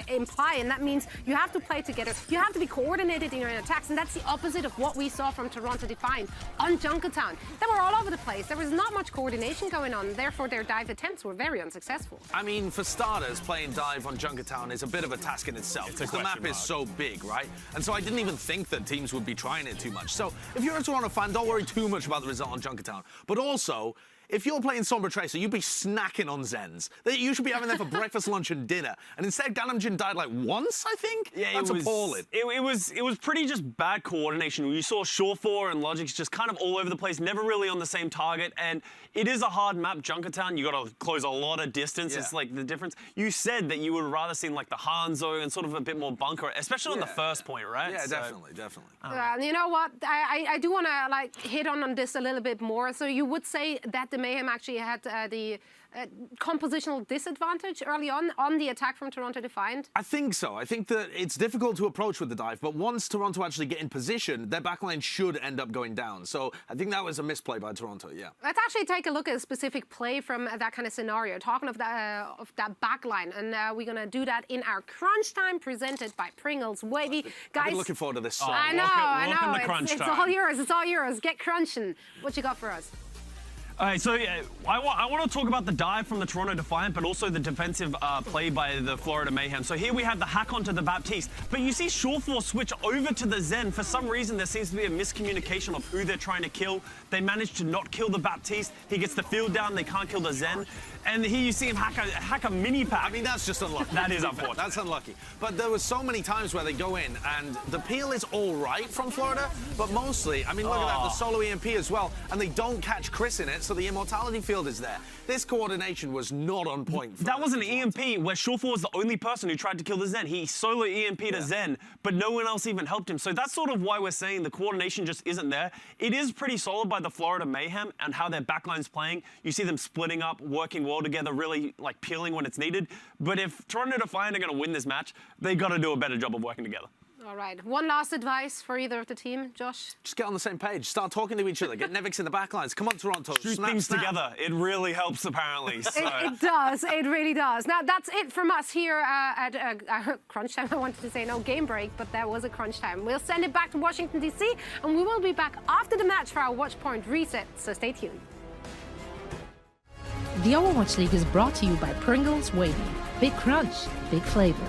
imply, and that means you have to play together. You have to be coordinated in your attacks, and that's the opposite of what we saw from Toronto Defiant on Junkertown. They were all over the place. There was not much coordination going on. Therefore, their dive attempts were very unsuccessful. I mean, for starters, playing dive on Junkertown is a bit of a task in itself because the map is so big, right? And so I didn't even think that teams would be trying it too much. So if you're a Toronto fan, don't worry too much about the result on Junkertown. But also, if you're playing Sombra Tracer, you'd be snacking on Zens. You should be having them for breakfast, lunch, and dinner. And instead, Ganamjin died like once, I think? Yeah, that's appalling. It was pretty just bad coordination. You saw Surefire and Logix just kind of all over the place, never really on the same target. And it is a hard map, Junkertown. You got to close a lot of distance. Yeah. It's like the difference. You said that you would rather see like the Hanzo and sort of a bit more bunker, especially on the first point, right? Yeah, so, definitely. You know what? I do want to like hit on this a little bit more. So you would say that the Mayhem actually had the compositional disadvantage early on the attack from Toronto Defiant? I think so. I think that it's difficult to approach with the dive, but once Toronto actually get in position, their backline should end up going down. So I think that was a misplay by Toronto, yeah. Let's actually take a look at a specific play from that kind of scenario, talking of that backline, and we're going to do that in our crunch time presented by Pringles Wavy. Guys, I've been looking forward to this song. I know. It's all yours. It's all yours. Get crunching. What you got for us? All right, so yeah, I want to talk about the dive from the Toronto Defiant, but also the defensive play by the Florida Mayhem. So here we have the hack onto the Baptiste, but you see Surefire switch over to the Zen. For some reason, there seems to be a miscommunication of who they're trying to kill. They managed to not kill the Baptiste. He gets the field down. They can't kill the Zen. And here you see him hack a mini pack. I mean, that's just unlucky. That is unfortunate. That's unlucky. But there were so many times where they go in, and the peel is all right from Florida, but mostly, I mean, look at that, the solo EMP as well, and they don't catch Chris in it, so the immortality field is there. This coordination was not on point. That was an EMP where Surefire was the only person who tried to kill the Zen. He solo EMP'd a Zen, but no one else even helped him. So that's sort of why we're saying the coordination just isn't there. It is pretty solid by the Florida Mayhem and how their backline's playing. You see them splitting up, working well together, really like peeling when it's needed. But if Toronto Defiant are going to win this match, they got to do a better job of working together. All right. One last advice for either of the team, Josh? Just get on the same page. Start talking to each other. Get Nevix in the backlines. Come on, Toronto. Shoot things together. It really helps, apparently. So. It does. It really does. Now, that's it from us here at Crunch Time. I wanted to say no game break, but that was a Crunch Time. We'll send it back to Washington, D.C., and we will be back after the match for our Watch Point reset, so stay tuned. The Overwatch League is brought to you by Pringles Wavy. Big crunch, big flavor.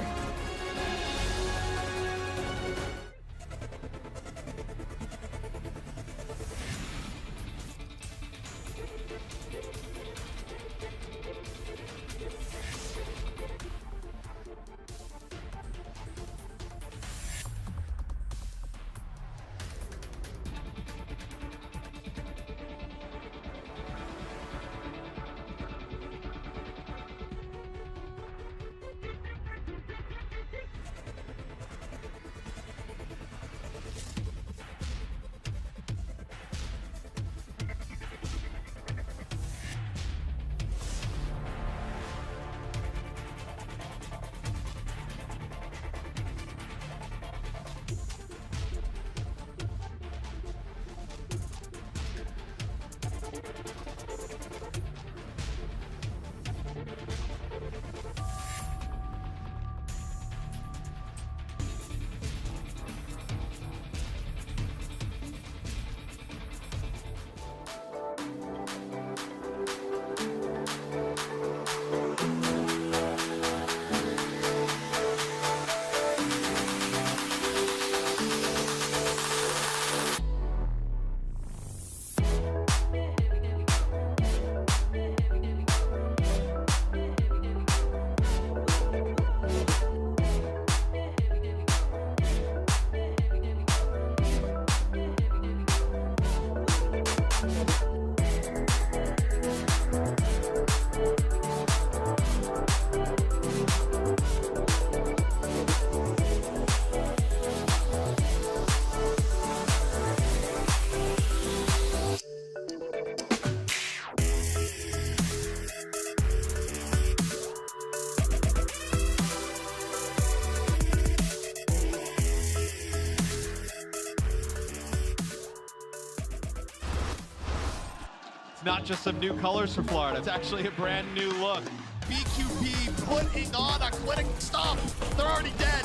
Not just some new colors for Florida, it's actually a brand new look. BQB putting on a clinic stop. They're already dead.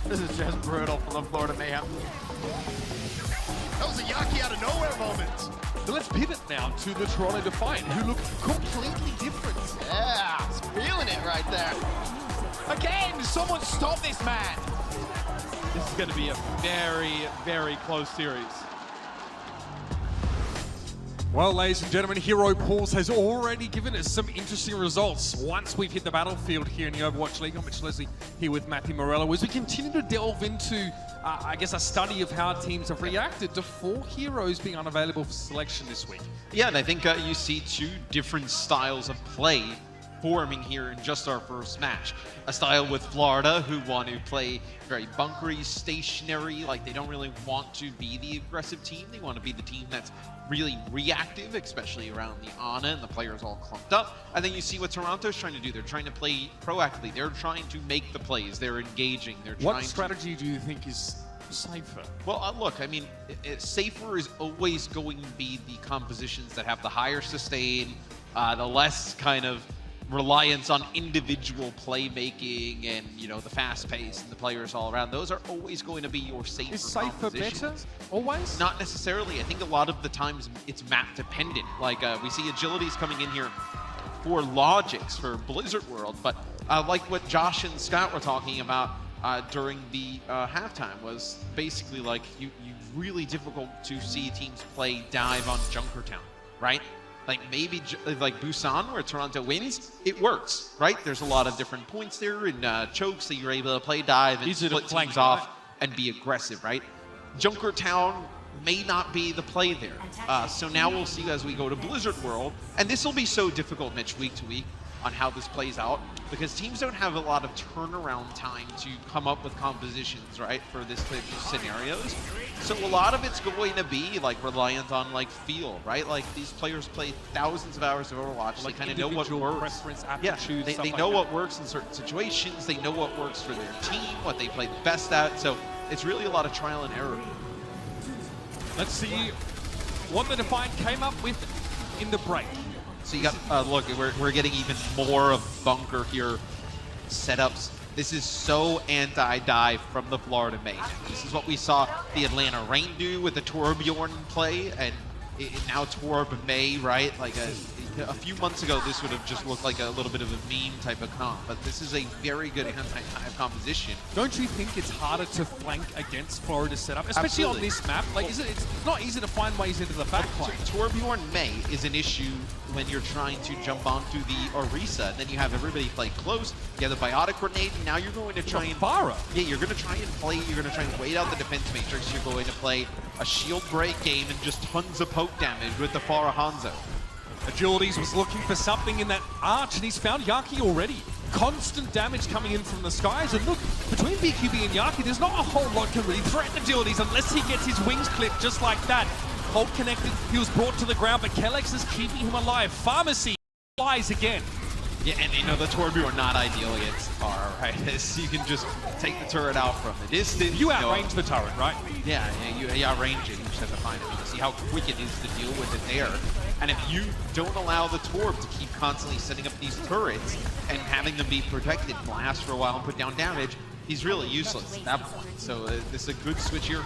This is just brutal from the Florida Mayhem. That was a Yaki out of nowhere moment. So let's pivot now to the Toronto Defiant, who look completely different. Yeah, he's feeling it right there. Again, someone stop this man. This is going to be a very, very close series. Well, ladies and gentlemen, Hero Pulse has already given us some interesting results once we've hit the battlefield here in the Overwatch League. I'm Mitch Leslie here with Matthew Morello as we continue to delve into, I guess, a study of how teams have reacted to 4 heroes being unavailable for selection this week. Yeah, and I think you see 2 different styles of play forming here in just our first match. A style with Florida, who want to play very bunkery, stationary, like they don't really want to be the aggressive team. They want to be the team that's really reactive, especially around the Ana and the players all clumped up. And then you see what Toronto's trying to do. They're trying to play proactively. They're trying to make the plays. They're engaging. They're trying What strategy do you think is safer? Well, look, I mean, safer is always going to be the compositions that have the higher sustain, the less kind of reliance on individual playmaking and, you know, the fast pace and the players all around. Those are always going to be your safer Is safer better, always? Not necessarily. I think a lot of the times it's map dependent. Like, we see agilities coming in here for logics, for Blizzard World, but like what Josh and Scott were talking about during the halftime was basically like you really difficult to see teams play dive on Junkertown, right? Like maybe like Busan, where Toronto wins, it works, right? There's a lot of different points there and chokes that you're able to play dive and split teams off and be aggressive, right? Junkertown may not be the play there. So now we'll see as we go to Blizzard World, and this will be so difficult, Mitch, week to week on how this plays out, because teams don't have a lot of turnaround time to come up with compositions, right, for this type of scenarios. So a lot of it's going to be like reliant on like feel, right? Like these players play thousands of hours of Overwatch. Like they kind of know what works. Yeah, they know what works in certain situations. They know what works for their team, what they play the best at. So it's really a lot of trial and error. Let's see what the Defiant came up with in the break. So you got, look, we're getting even more of bunker here setups. This is so anti-dive from the Florida Mayhem. This is what we saw the Atlanta Reign do with the Torbjorn play, and now Torb May, right? Like a few months ago, this would have just looked like a little bit of a meme type of comp, but this is a very good anti-dive composition. Don't you think it's harder to flank against Florida's setup, especially on this map? Like, it's not easy to find ways into the backline. Torbjorn May is an issue when you're trying to jump onto the Orisa, and then you have everybody play close, you have the Biotic Grenade, and now you're going to try and... Farah. Yeah, you're going to try and play, you're going to try and wait out the defense matrix, you're going to play a shield break game and just tons of poke damage with the Farah Hanzo. Agilities was looking for something in that arch, and he's found Yaki already. Constant damage coming in from the skies, and look, between BQB and Yaki, there's not a whole lot to really threaten Agilities unless he gets his wings clipped just like that. Hold connected, he was brought to the ground, but Kellex is keeping him alive. Pharmacy flies again. Yeah, and you know, the Torbu are not ideal against Farah, right? You can just take the turret out from the distance. You outrange the turret, right? Yeah, you outrange it. You just have to find it. You see how quick it is to deal with it there. And if you don't allow the Torb to keep constantly setting up these turrets and having them be protected, blast for a while and put down damage, he's really useless at that point. So this is a good switch here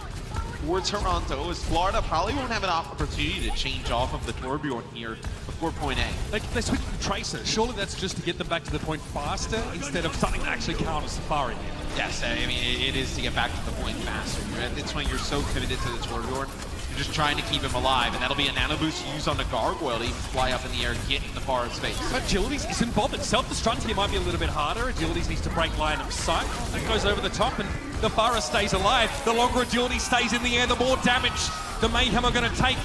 for Toronto, as Florida probably won't have an opportunity to change off of the Torbjorn here before point A. They switch to Tracer. Surely that's just to get them back to the point faster instead of something that actually counters Safari here. Yes, I mean, it is to get back to the point faster. It's when you're so committed to the Torbjorn, you're just trying to keep him alive, and that'll be a nano boost used on the Gargoyle to even fly up in the air and get in the far space. But Agilities isn't bothered. Self-destruct here might be a little bit harder. Agilities needs to break line of sight. That goes over the top, and the Farah stays alive. The longer Agility stays in the air, the more damage the Mayhem are going to take.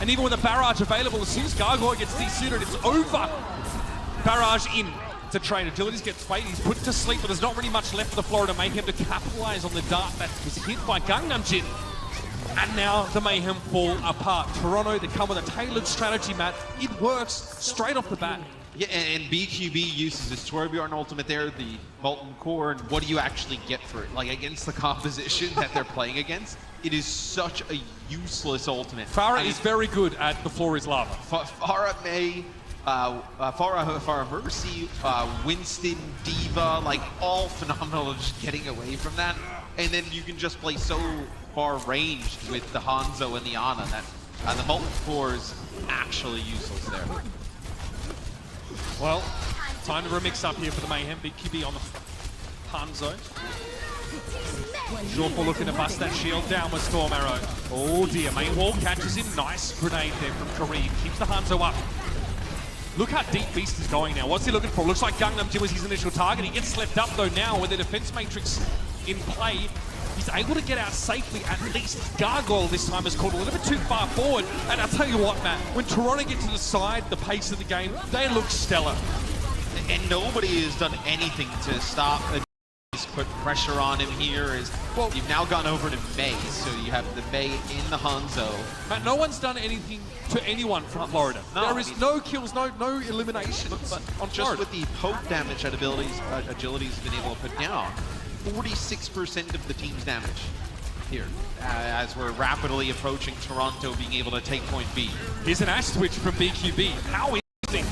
And even with a barrage available, as soon as Gargoyle gets desuited, it's over. Barrage in to trade. Agilities gets played. He's put to sleep, but there's not really much left for the Florida Mayhem to capitalize on the dart that was hit by Gangnam Jin. And now the Mayhem fall apart. Toronto, they come with a tailored strategy, Matt. It works straight off the bat. Yeah, and BQB uses his Torbjorn ultimate there, the Molten Core, and what do you actually get for it? Like, against the composition that they're playing against, it is such a useless ultimate. Farah is very good at the floor is lava. Farah May, Farah Mercy, Winston, Diva, like all phenomenal at just getting away from that. And then you can just play so far ranged with the Hanzo and the Ana that the Molten Core is actually useless there. Well, time to remix up here for the Mayhem. BQB on the Hanzo. Jorful looking to bust that shield down with Storm Arrow. Oh dear, main wall catches him. Nice grenade there from Kareem. Keeps the Hanzo up. Look how deep Beast is going now. What's he looking for? Looks like Gangnam Jin was his initial target. He gets slept up though now with the defense matrix in play. He's able to get out safely, at least. Gargoyle this time is caught a little bit too far forward. And I'll tell you what, Matt, when Toronto get to decide the pace of the game, they look stellar. And nobody has done anything to stop put pressure on him here. Well, you've now gone over to May, so you have the May in the Hanzo. Matt, no one's done anything to anyone from Florida. No, there is no kills, no eliminations on just Florida. with the poke damage that Agility's been able to put down, 46% of the team's damage here, as we're rapidly approaching Toronto being able to take point B. Here's an Ash switch from BQB. How interesting.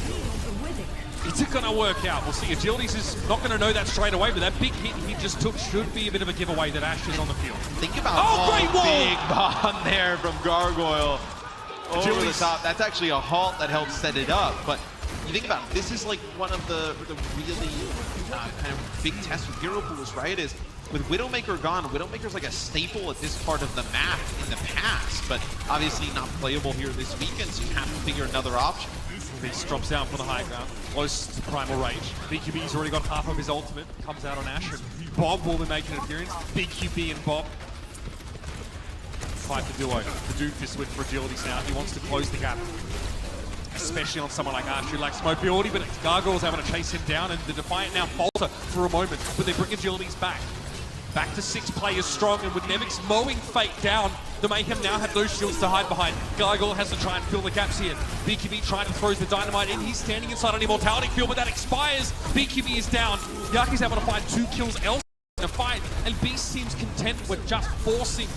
Is it going to work out? We'll see. Agilities is not going to know that straight away, but that big hit he just took should be a bit of a giveaway that Ash is on the field. Think about great wall! Big bomb there from Gargoyle over the top. That's actually a halt that helps set it up, but you think about it, this is like one of the really kind of big tests with hero pools, right? Is with Widowmaker gone, Widowmaker's like a staple at this part of the map in the past, but obviously not playable here this weekend, so you have to figure another option. Beast drops down from the high ground, close to Primal Rage. BQB's already got half of his ultimate, comes out on Ash, and Bob will be making an appearance. BQB and Bob fight the duo. The Doofus with fragilities now. He wants to close the gap, especially on someone like Ash who lacks mobility, but Gargoyle's able to chase him down, and the Defiant now falter for a moment, but they bring Agilities back. Back to 6 players strong, and with Nemix mowing Fate down, the Mayhem now have those shields to hide behind. Gargoyle has to try and fill the gaps here. BQB trying to throw the dynamite in. He's standing inside an immortality field, but that expires. BQB is down. Yaki's able to find 2 kills elsewhere in the fight, and Beast seems content with just forcing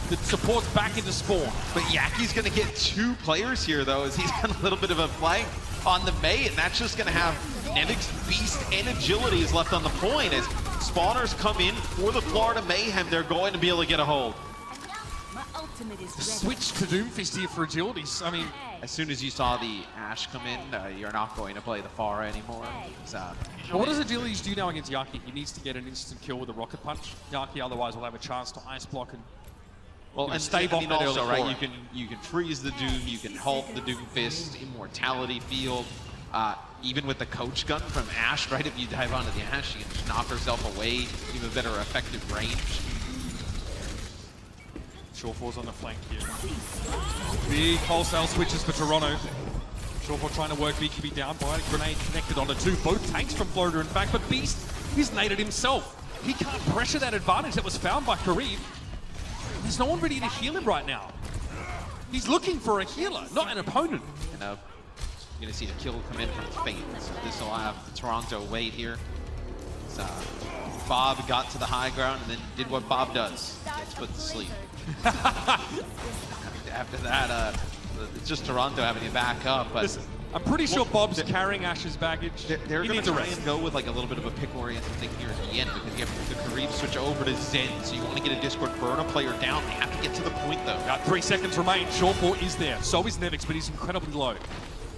the supports back into spawn. But Yaki's going to get 2 players here, though, as he's got a little bit of a flank on the May, and that's just going to have Nemix, Beast, and Agilities left on the point. As spawners come in for the Florida Mayhem, they're going to be able to get a hold. The switch to Doomfist here for Agilities. I mean, as soon as you saw the Ashe come in, you're not going to play the Pharah anymore. what does Agilities do now against Yaki? He needs to get an instant kill with a rocket punch. Yaki otherwise will have a chance to ice block and stave off that also, early right? You can freeze the Doom, you can halt the Doomfist, Immortality Field. Even with the coach gun from Ashe, right? If you dive onto the Ashe, you can just knock herself away, even better effective range. Shawfall's on the flank here. Big wholesale switches for Toronto. Shawfall trying to work BQB down by a grenade connected onto two. Both tanks from Florida, in fact, but Beast, he's naded himself. He can't pressure that advantage that was found by Kareem. There's no one ready to heal him right now. He's looking for a healer, not an opponent. And you're going to see the kill come in from Fate. So this will have Toronto wait here. Bob got to the high ground and then did what Bob does. Gets put to sleep. After that, it's just Toronto having to back up. But listen, I'm pretty sure Bob's carrying Ashe's baggage. They're going to try and go with like a little bit of a pick-oriented thing here at the end because you have the Kareem switch over to Zen, so you want to get a Discord, burn a player down. They have to get to the point though. 3 seconds remain. Shawfall is there. So is Nevix, but he's incredibly low.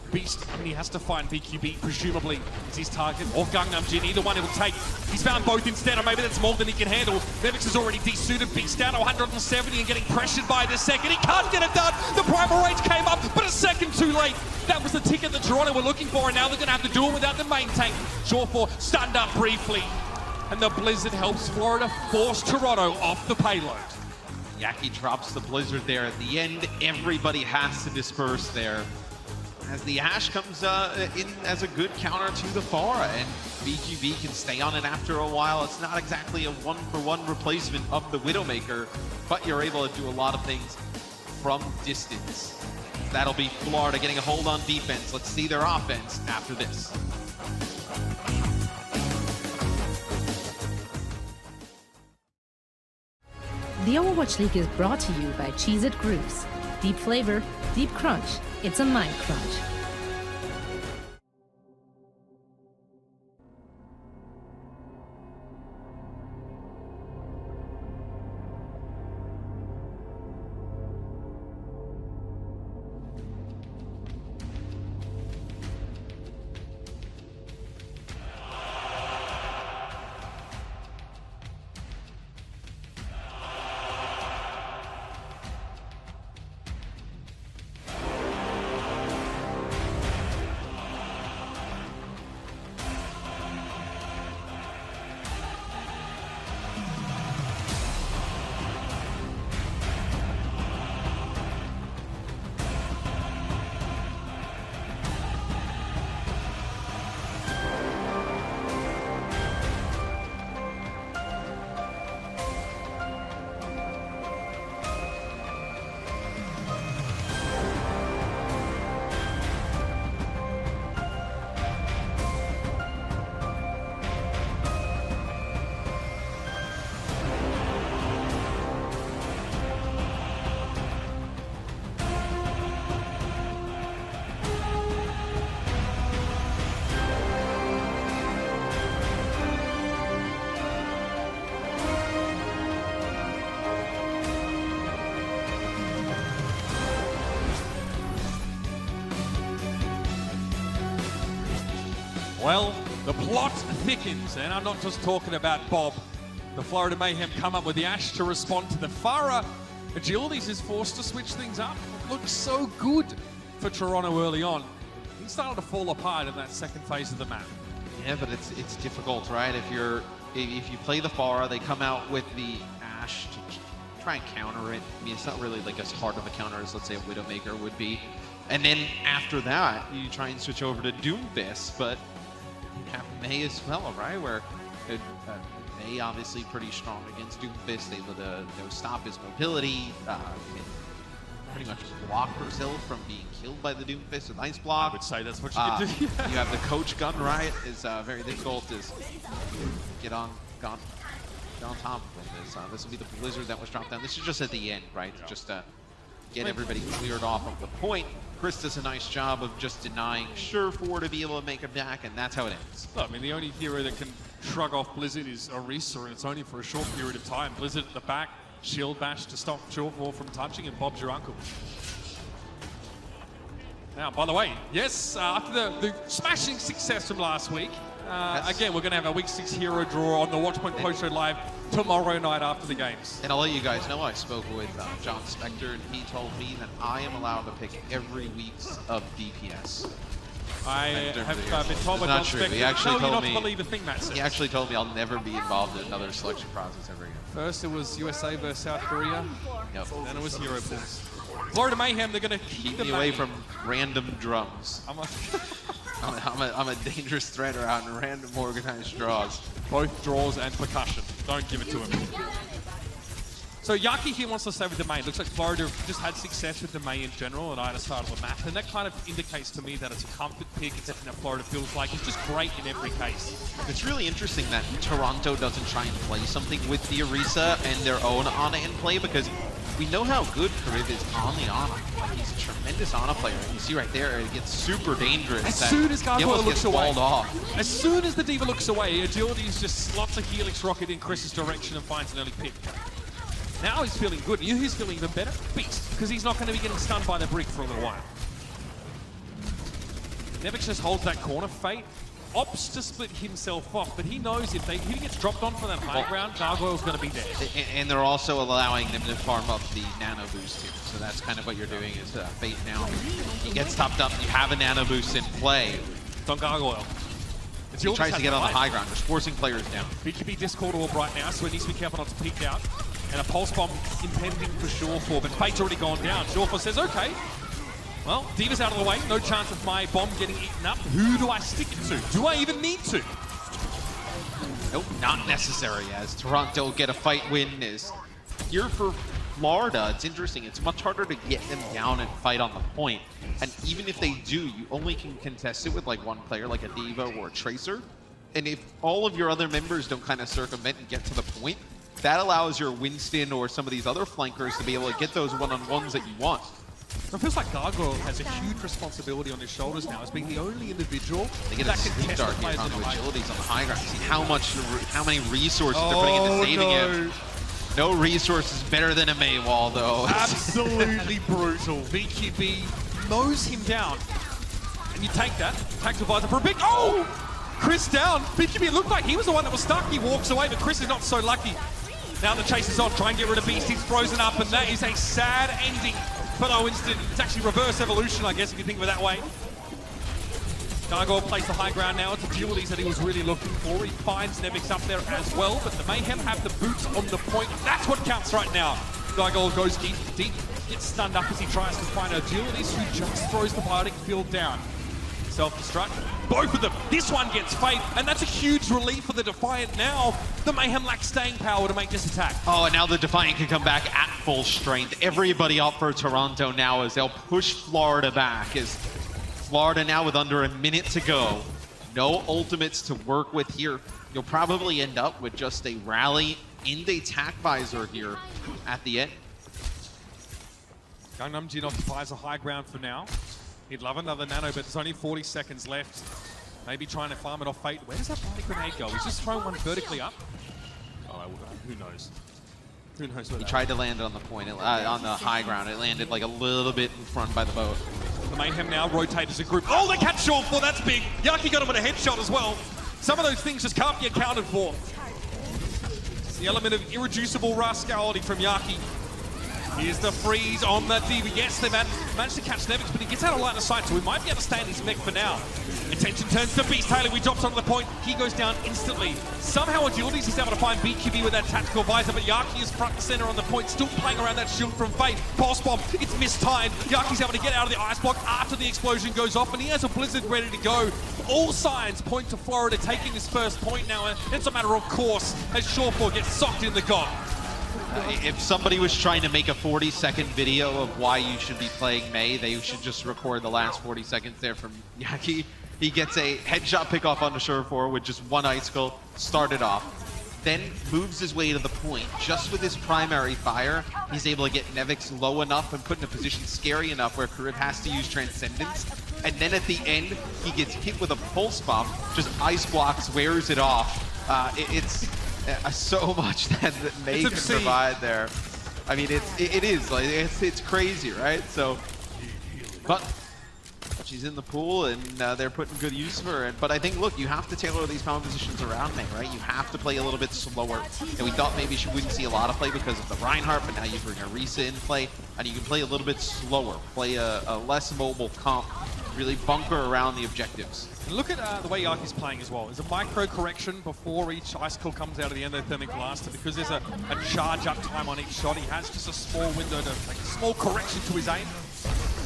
Beast, and he has to find BQB, presumably is his target, or Gangnam Jin, either one he'll take. He's found both instead, or maybe that's more than he can handle. Nevix is already desuited, Beast down to 170 and getting pressured by the second. He can't get it done! The primal rage came up, but a second too late. That was the ticket that Toronto were looking for, and now they're going to have to do it without the main tank. Shawfall stunned up briefly, and the Blizzard helps Florida force Toronto off the payload. Yaki drops the Blizzard there at the end. Everybody has to disperse there. As the Ashe comes in as a good counter to the Pharah, and BQB can stay on it after a while. It's not exactly a one-for-one replacement of the Widowmaker, but you're able to do a lot of things from distance. That'll be Florida getting a hold on defense. Let's see their offense after this. The Overwatch League is brought to you by Cheez-It Grooves. Deep flavor, deep crunch. It's a mind crunch. Well, the plot thickens, and I'm not just talking about Bob. The Florida Mayhem come up with the Ashe to respond to the Pharah. Agilities is forced to switch things up. It looks so good for Toronto early on. He started to fall apart in that second phase of the map. Yeah, but it's difficult, right? If you play the Pharah, they come out with the Ashe to try and counter it. I mean, it's not really like as hard of a counter as, let's say, a Widowmaker would be. And then after that, you try and switch over to Doomfist, but you have May as well, right? Where May obviously pretty strong against Doomfist, able to stop his mobility, pretty much block herself from being killed by the Doomfist with Ice Block. I would say that's what you can do. You have the coach gun, right? Is very difficult to get on top of this will be the Blizzard that was dropped down. This is just at the end, right? Yeah. Just to get everybody cleared off of the point. Chris does a nice job of just denying Surefour to be able to make a back, and that's how it ends. I mean, the only hero that can shrug off Blizzard is Orisa, and it's only for a short period of time. Blizzard at the back, Shield bash to stop Shortfall from touching, and Bob's your uncle. Now, by the way, yes, after the smashing success from last week, again, we're going to have our Week 6 hero draw on the Watchpoint Post-Show Live tomorrow night after the games. And I'll let you guys know, I spoke with John Spector, and he told me that I am allowed to pick every week's of DPS. I have been told by John Spector, he actually told not me, to believe a thing Matt says. He actually told me I'll never be involved in another selection process ever again. First it was USA versus South Korea, Yep. then it was Hero Pools. Florida Mayhem, they're going to keep me away from random drums. I'm a dangerous threat around random organized draws. Both draws and percussion. Don't give it to him. So Yaki here wants to stay with the main. Looks like Florida just had success with the main in general and either side of the map. And that kind of indicates to me that it's a comfort pick. It's something that Florida feels like. It's just great in every case. It's really interesting that Toronto doesn't try and play something with the Orisa and their own Ana in play, because we know how good Karib is on the Ana. Like, he's a tremendous Ana player. And you see right there, it gets super dangerous. As soon as Gargoyle looks away, off. As soon as the D.Va looks away, Agility is just slots a Helix Rocket in Chris's direction and finds an early pick. Now he's feeling good. You know who's feeling even better? Beast, because he's not going to be getting stunned by the brick for a little while. Nevix just holds that corner. Fate opts to split himself off, but he knows if he gets dropped on for that high ground, Gargoyle's going to be there. And they're also allowing them to farm up the nano boost too. So that's kind of what you're doing is Fate now. He gets topped up, you have a nano boost in play. It's on Gargoyle. He tries to get on the high ground, just forcing players down. BKB Discord orb right now, so he needs to be careful not to peek out. And a pulse bomb impending for Shawfall, but Fate's already gone down. Shawfall says, okay, well, D.Va's out of the way, no chance of my bomb getting eaten up. Who do I stick it to? Do I even need to? Nope, not necessary, as Toronto get a fight win. Is here for Florida. It's interesting, it's much harder to get them down and fight on the point. And even if they do, you only can contest it with like one player, like a D.Va or a Tracer. And if all of your other members don't kind of circumvent and get to the point, that allows your Winston or some of these other flankers to be able to get those one-on-ones that you want. It feels like Gargoyle has a huge responsibility on his shoulders now as being the only individual they get that a can test dark the players on in the the agilities on the high ground. See how many resources they're putting into saving him. No resources better than a May wall, though. Absolutely brutal. BQB mows him down. And you take that. Tactical visor for a big... Oh! Chris down. BQB looked like he was the one that was stuck. He walks away, but Chris is not so lucky. Now the chase is on. Try and get rid of Beast. He's frozen up, and that is a sad ending for the Winston. It's actually reverse evolution, I guess, if you think of it that way. Gargoyle plays the high ground now. It's agilities that he was really looking for. He finds Nevix up there as well, but the Mayhem have the boots on the point. That's what counts right now. Gargoyle goes deep, gets stunned up as he tries to find agilities, who just throws the biotic field down. Self-destruct. Both of them. This one gets Fate, and that's a huge relief for the Defiant now. The Mayhem lack staying power to make this attack. Oh, and now the Defiant can come back at full strength. Everybody up for Toronto now as they'll push Florida back. As Florida now with under a minute to go. No ultimates to work with here. You'll probably end up with just a rally and a tack visor here at the end. Gangnam Jin occupies a high ground for now. He'd love another nano, but there's only 40 seconds left. Maybe trying to farm it off Fate. Where does that body grenade go? He's just throwing one vertically up. Oh, who knows? Who knows where he tried to land it on the point, on the high ground. It landed like a little bit in front by the boat. The Mayhem now rotate as a group. Oh, they catch Shawfall, that's big. Yaki got him with a headshot as well. Some of those things just can't be accounted for. It's the element of irreducible rascality from Yaki. Here's the freeze on that D.Va. Yes, they managed to catch Nevix, but he gets out of line of sight, so we might be able to stay in his mech for now. Attention turns to Beast. Taylor, we drops onto the point. He goes down instantly. Somehow agilities, he's able to find BQB with that tactical visor, but Yaki is front and center on the point, still playing around that shield from Fate. Pulse bomb, it's mistimed. Yaki's able to get out of the ice block after the explosion goes off, and he has a blizzard ready to go. All signs point to Florida taking his first point now, and it's a matter of course as Shawfall gets socked in the gob. If somebody was trying to make a 40-second video of why you should be playing May, they should just record the last 40 seconds there from Yaki. He gets a headshot pick-off on the Surefour with just one icicle, started off. Then moves his way to the point. Just with his primary fire, he's able to get Nevix low enough and put in a position scary enough where Karib has to use Transcendence. And then at the end, he gets hit with a pulse bomb, just ice blocks, wears it off. It's so much that May can provide there. I mean, it is like it's crazy, right? So, but she's in the pool, and they're putting good use of her. But I think, look, you have to tailor these power positions around May, right? You have to play a little bit slower. And we thought maybe she wouldn't see a lot of play because of the Reinhardt, but now you bring Arisa in play, and you can play a little bit slower, play a less mobile comp, really bunker around the objectives. And look at the way Yaki's playing as well. There's a micro correction before each icicle comes out of the endothermic blast, and because there's a charge up time on each shot, he has just a small window to make a small correction to his aim.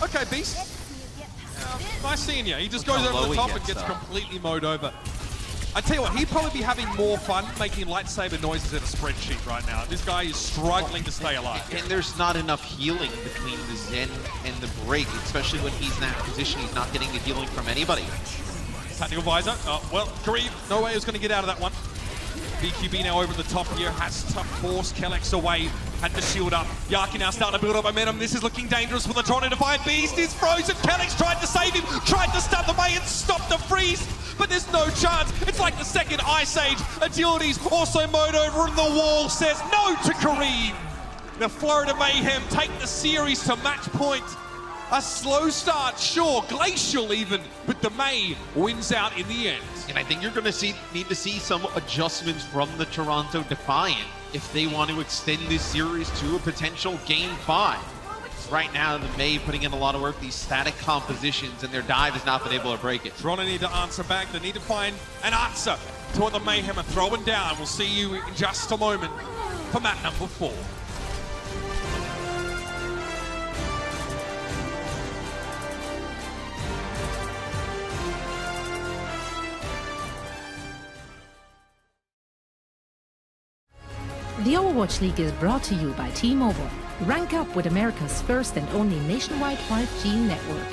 Okay, Beast. Nice seeing you. He just goes over the top and gets completely mowed over. I tell you what, he'd probably be having more fun making lightsaber noises in a spreadsheet right now. This guy is struggling to stay alive. And there's not enough healing between the Zen and the break, especially when he's in that position. He's not getting the healing from anybody. Tactical visor. Oh, well, Kareem, no way he was going to get out of that one. BQB now over the top here, has to force Kellex away, had the shield up. Yaki now starting to build up momentum. This is looking dangerous for the Toronto Defiant. Beast is frozen. Kellex tried to save him, tried to stab the May and stop the freeze, but there's no chance. It's like the second Ice Age. Agility's also mowed over, and the wall says no to Kareem. The Florida Mayhem take the series to match point. A slow start, sure, glacial even, but the May wins out in the end. And I think you're going to need to see some adjustments from the Toronto Defiant if they want to extend this series to a potential Game 5. Right now, the May putting in a lot of work, these static compositions, and their dive has not been able to break it. Toronto need to answer back. They need to find an answer to what the Mayhem are throwing down. We'll see you in just a moment for map number 4. The Overwatch League is brought to you by T-Mobile. Rank up with America's first and only nationwide 5G network.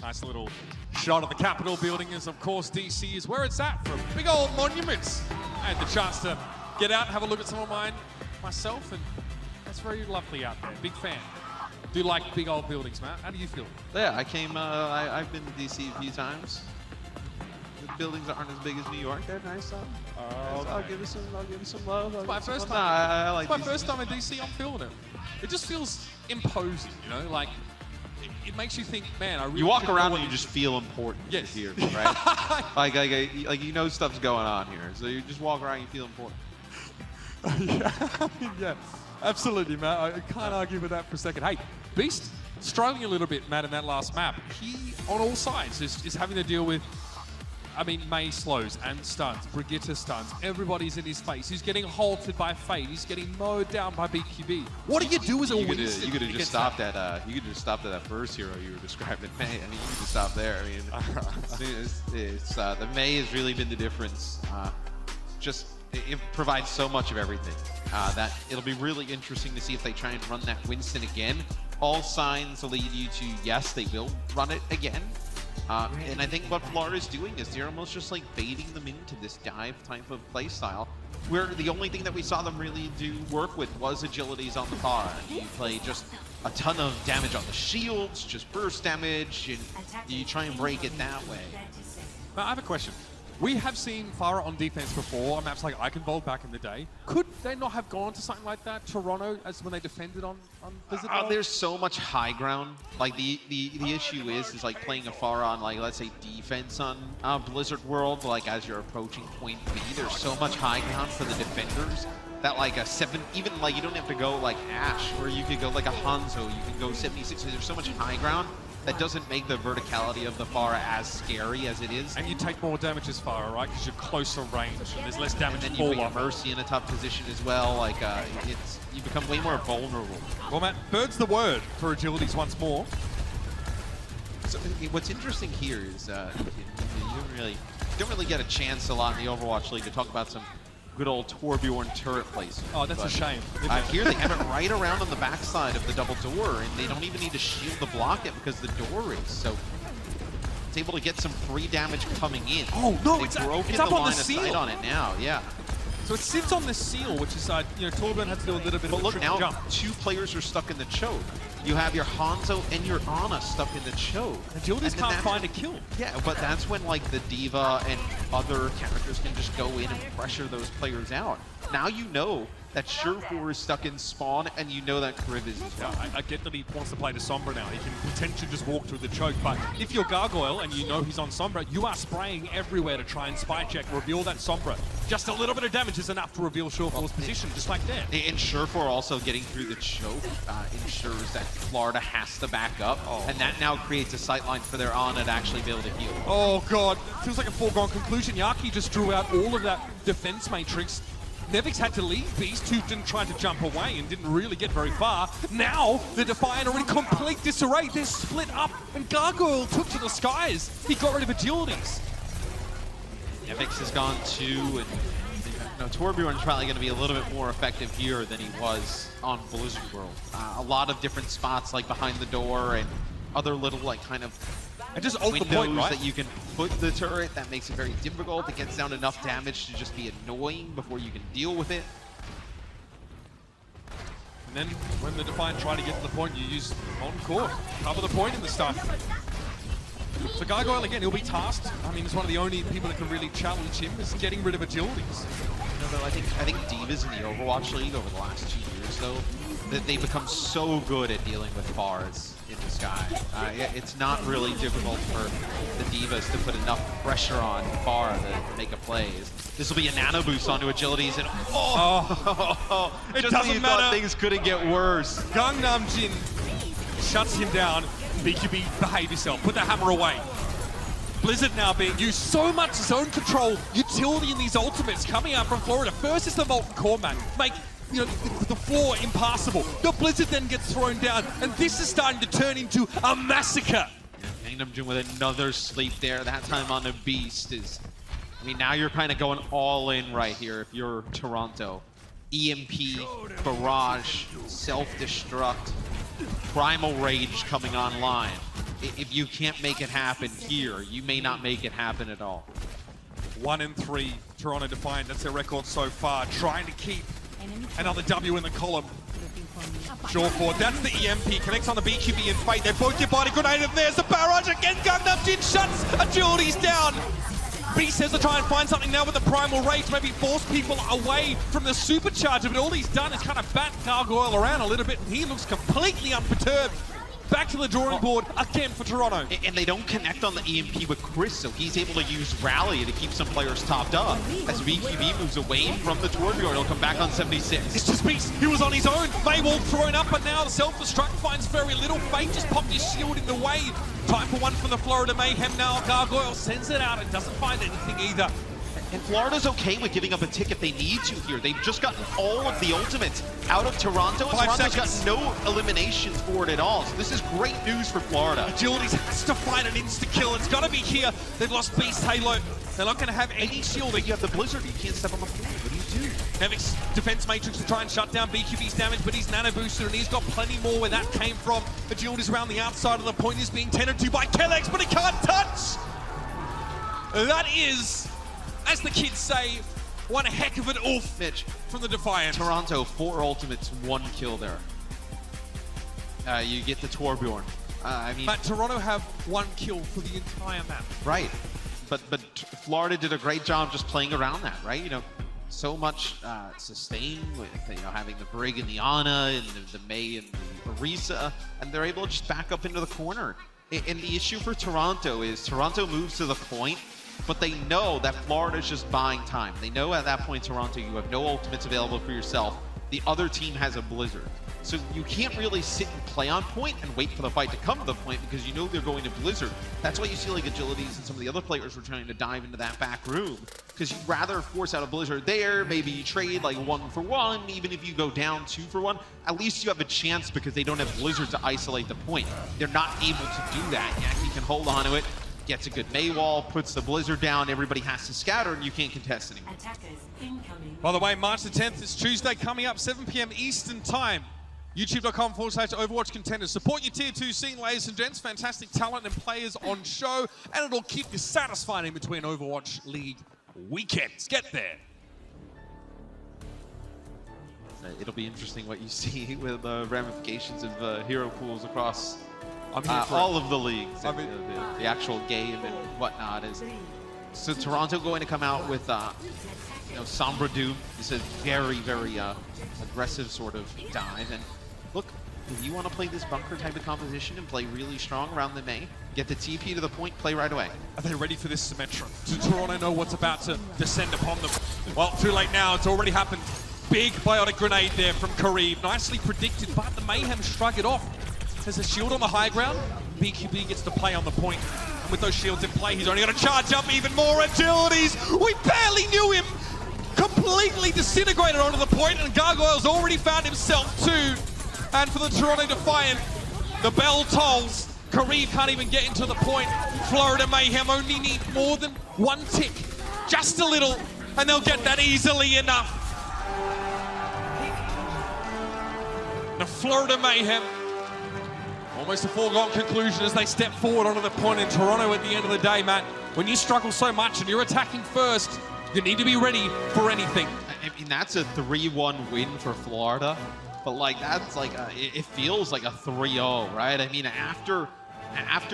Nice little shot of the Capitol building is, of course, DC is where it's at from big old monuments. I had the chance to get out and have a look at some of mine myself, and that's very lovely out there. Big fan. Do like big old buildings, Matt. How do you feel? Yeah, I've been to DC a few times. The buildings aren't as big as New York. They're nice though. Oh, I'll give it some love. It's my first time. I like it's my DC. first time in DC. I'm feeling it. It just feels imposing, you know, like it makes you think, man. I really you walk around and you just feel important. Yes. Here, right? like you know stuff's going on here, so you just walk around and you feel important. Yeah, absolutely, Matt. I can't argue with that for a second. Hey, Beast struggling a little bit, Matt, in that last map. He, on all sides, is having to deal with I mean, May slows and stuns, Brigitte stuns, everybody's in his face. He's getting halted by Fate, he's getting mowed down by BQB. What do you do as a Winston? You could have just stopped at that first hero you were describing, May. I mean, you could just stop there. I mean, the May has really been the difference. It provides so much of everything that it'll be really interesting to see if they try and run that Winston again. All signs lead you to, yes, they will run it again. And I think what Florida's doing is they're almost just like baiting them into this dive type of play style, where the only thing that we saw them really do work with was agilities on the bar. You play just a ton of damage on the shields, just burst damage, and you try and break it that way. Now, I have a question. We have seen Farah on defense before on maps like Eichenwald back in the day. Could they not have gone to something like that, Toronto, as when they defended on Blizzard? There's so much high ground. Like the issue is like playing a Farah on, like, let's say defense on Blizzard World. Like as you're approaching point B, there's so much high ground for the defenders that like a 7, even like you don't have to go like Ashe, where you could go like a Hanzo, you can go 76. There's so much high ground that doesn't make the verticality of the Farah as scary as it is. And you take more damage as Farah, right? Because you're closer range and there's less damage. And then you put your Mercy in a tough position as well. Like you become way more vulnerable. Well, Matt, bird's the word for agilities once more. So what's interesting here is you don't really get a chance a lot in the Overwatch League to talk about some good old Torbjorn turret placement. Oh, that's a shame. Here they have it right around on the backside of the double door, and they don't even need to shield to block it because the door is. So it's able to get some free damage coming in. Oh, no, They've broken the line of sight on it now, yeah. So it sits on the seal, which is, Torbjorn had to do a little bit of a look, now jump. 2 players are stuck in the choke. You have your Hanzo and your Ana stuck in the choke. Agilities can't find a kill. Yeah, but that's when like the Diva and other characters can just go in and pressure those players out. Now you know that Surefour is stuck in spawn, and you know that Kriv is as well. I get that he wants to play the Sombra now. He can potentially just walk through the choke, but if you're Gargoyle and you know he's on Sombra, you are spraying everywhere to try and spy check, reveal that Sombra. Just a little bit of damage is enough to reveal Surefour's position, just like that. And Surefour also getting through the choke ensures that Florida has to back up, and that now creates a sightline for their Ana to actually be able to heal. Oh god, feels like a foregone conclusion. Yaki just drew out all of that defense matrix. Nevix had to leave Beast, who didn't try to jump away and didn't really get very far. Now, the Defiant are in complete disarray. They're split up, and Gargoyle took to the skies. He got rid of agilities. Nevix has gone 2, and Torbjorn is probably going to be a little bit more effective here than he was on Blizzard World. A lot of different spots, like behind the door, and other little, like, kind of and just ult the point, right? That you can put the turret. That makes it very difficult. It gets down enough damage to just be annoying before you can deal with it. And then when the Defiant try to get to the point, you use Molten Core. Cover the point in the start. So Gargoyle, again, he'll be tasked. I mean, he's one of the only people that can really challenge him is getting rid of agilities. I think Divas in the Overwatch League over the last 2 years, though, that they become so good at dealing with bars in the sky. It's not really difficult for the Divas to put enough pressure on Bar to make a play. This will be a nano boost onto agilities, and it just doesn't matter. Things couldn't get worse. Gangnam Jin shuts him down. BQB, behave yourself. Put the hammer away. Blizzard now being used. So much zone control utility in these ultimates coming out from Florida. First is the Molten Core, man. Make the floor impassable. The Blizzard then gets thrown down, and this is starting to turn into a massacre. Gangnam Jin with another sleep there, that time on a Beast. I mean, now you're kind of going all in right here if you're Toronto. EMP, Barrage, Self-Destruct, Primal Rage coming online. If you can't make it happen here, you may not make it happen at all. 1-3, Toronto Defiant, that's their record so far. Trying to keep another W in the column. Surefour, that's the EMP, connects on the BQB and Fate. They both get body grenade, and there's the barrage again. Gangnam Jin shuts agilities down. Beast says to try and find something now with the Primal Rage, maybe force people away from the supercharger, but all he's done is kind of bat Gargoyle around a little bit, and he looks completely unperturbed. Back to the drawing board again for Toronto. And they don't connect on the EMP with Chris, so he's able to use Rally to keep some players topped up. As BQB moves away from the Torbjorn, he'll come back on 76. It's just Beast. He was on his own. Maywall thrown up, but now the self-destruct finds very little. Fate just popped his shield in the way. Time for one from the Florida Mayhem now. Gargoyle sends it out and doesn't find anything either. And Florida's okay with giving up a tick if they need to here. They've just gotten all of the ultimates out of Toronto. And Toronto's got no eliminations for it at all. So this is great news for Florida. Agilities has to find an insta-kill. It's got to be here. They've lost Beast Halo. They're not going to have any shielding. You have the Blizzard. You can't step on the point. What do you do? Nevic's defense matrix to try and shut down BQB's damage, but he's nano boosted and he's got plenty more where that came from. Agilities around the outside of the point is being tended to by Kellex, but he can't touch. That is, as the kids say, one heck of an oof, Mitch, from the Defiant. Toronto, 4 ultimates, 1 kill there. You get the Torbjorn. I mean, but Toronto have 1 kill for the entire map. Right, but Florida did a great job just playing around that, right? You know, so much sustain with having the Brig and the Ana and the May and the Orisa, and they're able to just back up into the corner. And the issue for Toronto is Toronto moves to the point, but they know that Florida's just buying time. They know at that point, Toronto, you have no ultimates available for yourself. The other team has a Blizzard. So you can't really sit and play on point and wait for the fight to come to the point because you know they're going to Blizzard. That's why you see like Agilities and some of the other players were trying to dive into that back room because you'd rather force out a Blizzard there, maybe you trade like 1 for 1, even if you go down 2 for 1, at least you have a chance because they don't have Blizzard to isolate the point. They're not able to do that. Yankee can hold on to it, gets a good May wall, puts the Blizzard down, everybody has to scatter and you can't contest anymore. By the way, March the 10th is Tuesday, coming up 7 p.m. Eastern Time. YouTube.com/Overwatch Contenders. Support your Tier 2 scene, ladies and gents. Fantastic talent and players on show, and it'll keep you satisfied in between Overwatch League weekends. Get there. It'll be interesting what you see with the ramifications of hero pools across all of the leagues. The actual game and whatnot is. So Toronto going to come out with Sombra Doom. It's a very, very aggressive sort of dive. And look, if you want to play this bunker type of composition and play really strong around the May, get the TP to the point, play right away. Are they ready for this Symmetra? Does Toronto know what's about to descend upon them? Well, too late now. It's already happened. Big biotic grenade there from Kareev. Nicely predicted, but the Mayhem shrug it off. There's a shield on the high ground. BQB gets to play on the point. And with those shields in play, he's only going to charge up even more Agilities. We barely knew him. Completely disintegrated onto the point, and Gargoyle's already found himself too. And for the Toronto Defiant, the bell tolls. Kareev can't even get into the point. Florida Mayhem only need more than 1 tick. Just a little, and they'll get that easily enough. The Florida Mayhem, almost a foregone conclusion as they step forward onto the point in Toronto at the end of the day, Matt. When you struggle so much and you're attacking first, you need to be ready for anything. I mean, that's a 3-1 win for Florida, but like that's like it feels like a 3-0, right? I mean, after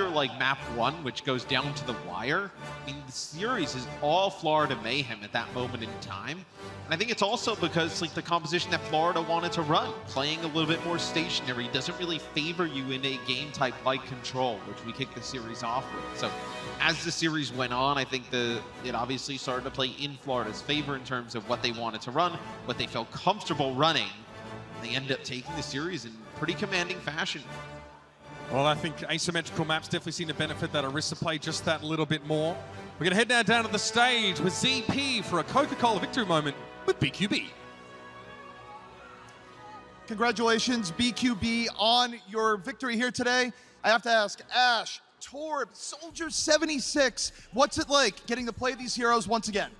like map 1, which goes down to the wire, I mean, the series is all Florida Mayhem at that moment in time. And I think it's also because like the composition that Florida wanted to run, playing a little bit more stationary, doesn't really favor you in a game type like Control, which we kicked the series off with. So as the series went on, I think it obviously started to play in Florida's favor in terms of what they wanted to run, what they felt comfortable running. They ended up taking the series in pretty commanding fashion. Well, I think asymmetrical maps definitely seem to benefit that Orisa play just that little bit more. We're going to head now down to the stage with ZP for a Coca-Cola victory moment with BQB. Congratulations, BQB, on your victory here today. I have to ask, Ash, Torb, Soldier 76, what's it like getting to play these heroes once again?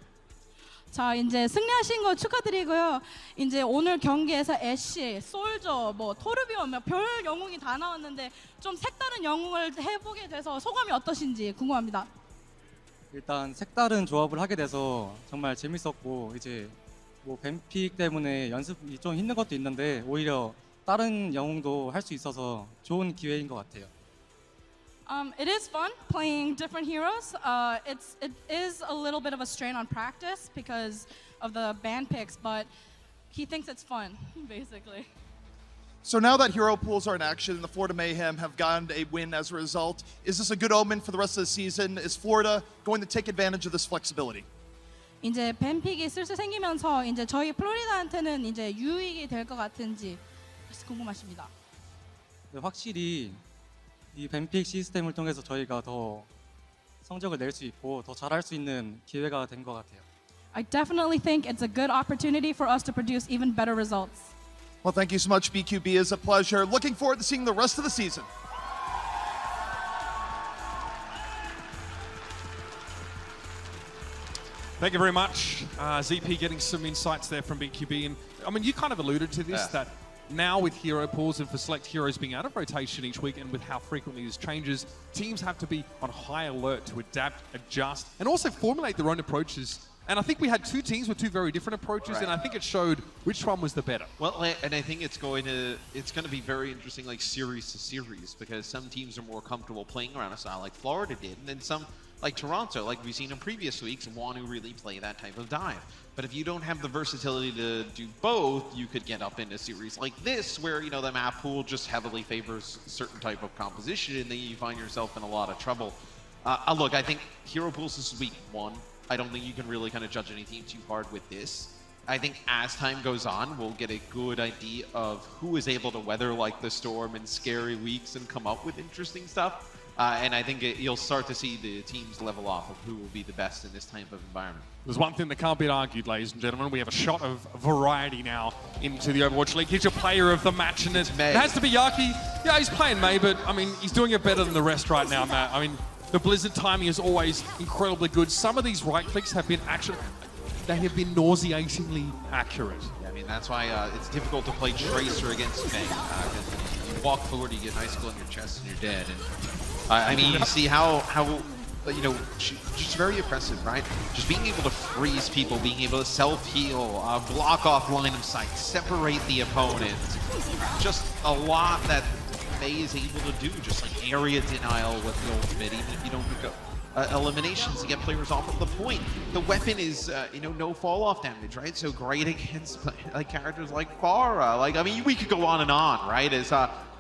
자, 이제 승리하신 거 축하드리고요. 이제 오늘 경기에서 애쉬, 솔저, 토르비온, 별 영웅이 다 나왔는데 좀 색다른 영웅을 해보게 돼서 소감이 어떠신지 궁금합니다. 일단 색다른 조합을 하게 돼서 정말 재밌었고 이제 뱀픽 때문에 연습이 좀 힘든 것도 있는데 오히려 다른 영웅도 할 수 있어서 좋은 기회인 것 같아요. It is fun playing different heroes. It is a little bit of a strain on practice because of the band picks, but he thinks it's fun, basically. So now that hero pools are in action, the Florida Mayhem have gotten a win as a result. Is this a good omen for the rest of the season? Is Florida going to take advantage of this flexibility? 이제 밴픽이 슬슬 생기면서 이제 저희 플로리다한테는 이제 유익이 될 것 같은지 궁금하십니다. 확실히 이 뱀픽 시스템을 통해서 저희가 더 성적을 낼 수 있고 더 잘할 수 있는 기회가 된 것 같아요. I definitely think it's a good opportunity for us to produce even better results. Well, thank you so much, BQB. It's a pleasure. Looking forward to seeing the rest of the season. Thank you very much. ZP getting some insights there from BQB. And I mean, you kind of alluded to this, that now with hero pools and for select heroes being out of rotation each week and with how frequently this changes, teams have to be on high alert to adapt, adjust, and also formulate their own approaches. And I think we had two teams with two very different approaches, and I think it showed which one was the better. Well, and I think it's going to be very interesting, like series to series, because some teams are more comfortable playing around a style like Florida did, and then some like Toronto, like we've seen in previous weeks, want to really play that type of dive. But if you don't have the versatility to do both, you could get up into a series like this, where the map pool just heavily favors a certain type of composition, and then you find yourself in a lot of trouble. Look, I think hero pools this is week 1. I don't think you can really kind of judge any team too hard with this. I think as time goes on, we'll get a good idea of who is able to weather like the storm and scary weeks and come up with interesting stuff. And I think you'll start to see the teams level off of who will be the best in this type of environment. There's one thing that can't be argued, ladies and gentlemen. We have a shot of variety now into the Overwatch League. Here's your player of the match, and it has to be Yaki. Yeah, he's playing May, but I mean, he's doing it better than the rest right now, Matt. I mean, the Blizzard timing is always incredibly good. Some of these right clicks have been they have been nauseatingly accurate. Yeah, I mean, that's why it's difficult to play Tracer against May. Because you walk forward, you get an icicle in your chest, and you're dead. And I mean, you see how just very oppressive, right? Just being able to freeze people, being able to self-heal, block off line of sight, separate the opponent. Just a lot that May is able to do, just like area denial with the ultimate, even if you don't pick up eliminations to get players off of the point. The weapon is, no fall-off damage, right? So great against like characters like Pharah. Like, I mean, we could go on and on, right?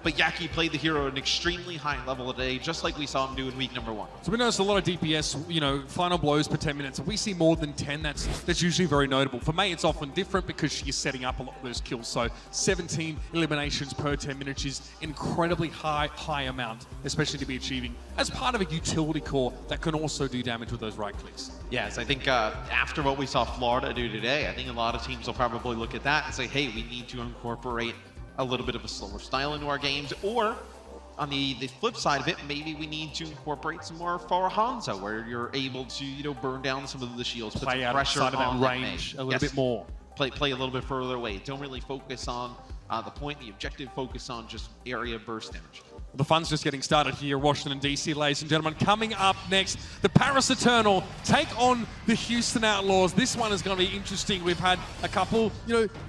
But Yaki played the hero at an extremely high level today, just like we saw him do in week number 1. So we noticed a lot of DPS, final blows per 10 minutes. If we see more than 10, that's usually very notable. For May, it's often different because she's setting up a lot of those kills. So 17 eliminations per 10 minutes is incredibly high amount, especially to be achieving as part of a utility core that can also do damage with those right clicks. Yes, I think after what we saw Florida do today, I think a lot of teams will probably look at that and say, hey, we need to incorporate a little bit of a slower style into our games, or on the flip side of it, maybe we need to incorporate some more Pharah Hanzo, where you're able to burn down some of the shields, put some pressure on that range a little bit more. Play a little bit further away. Don't really focus on the point, the objective. Focus on just area burst damage. The fun's just getting started here, Washington D.C, ladies and gentlemen. Coming up next, the Paris Eternal take on the Houston Outlaws. This one is going to be interesting. We've had a couple,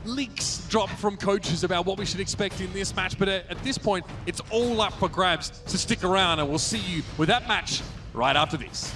leaks drop from coaches about what we should expect in this match, but at this point, it's all up for grabs. So stick around, and we'll see you with that match right after this.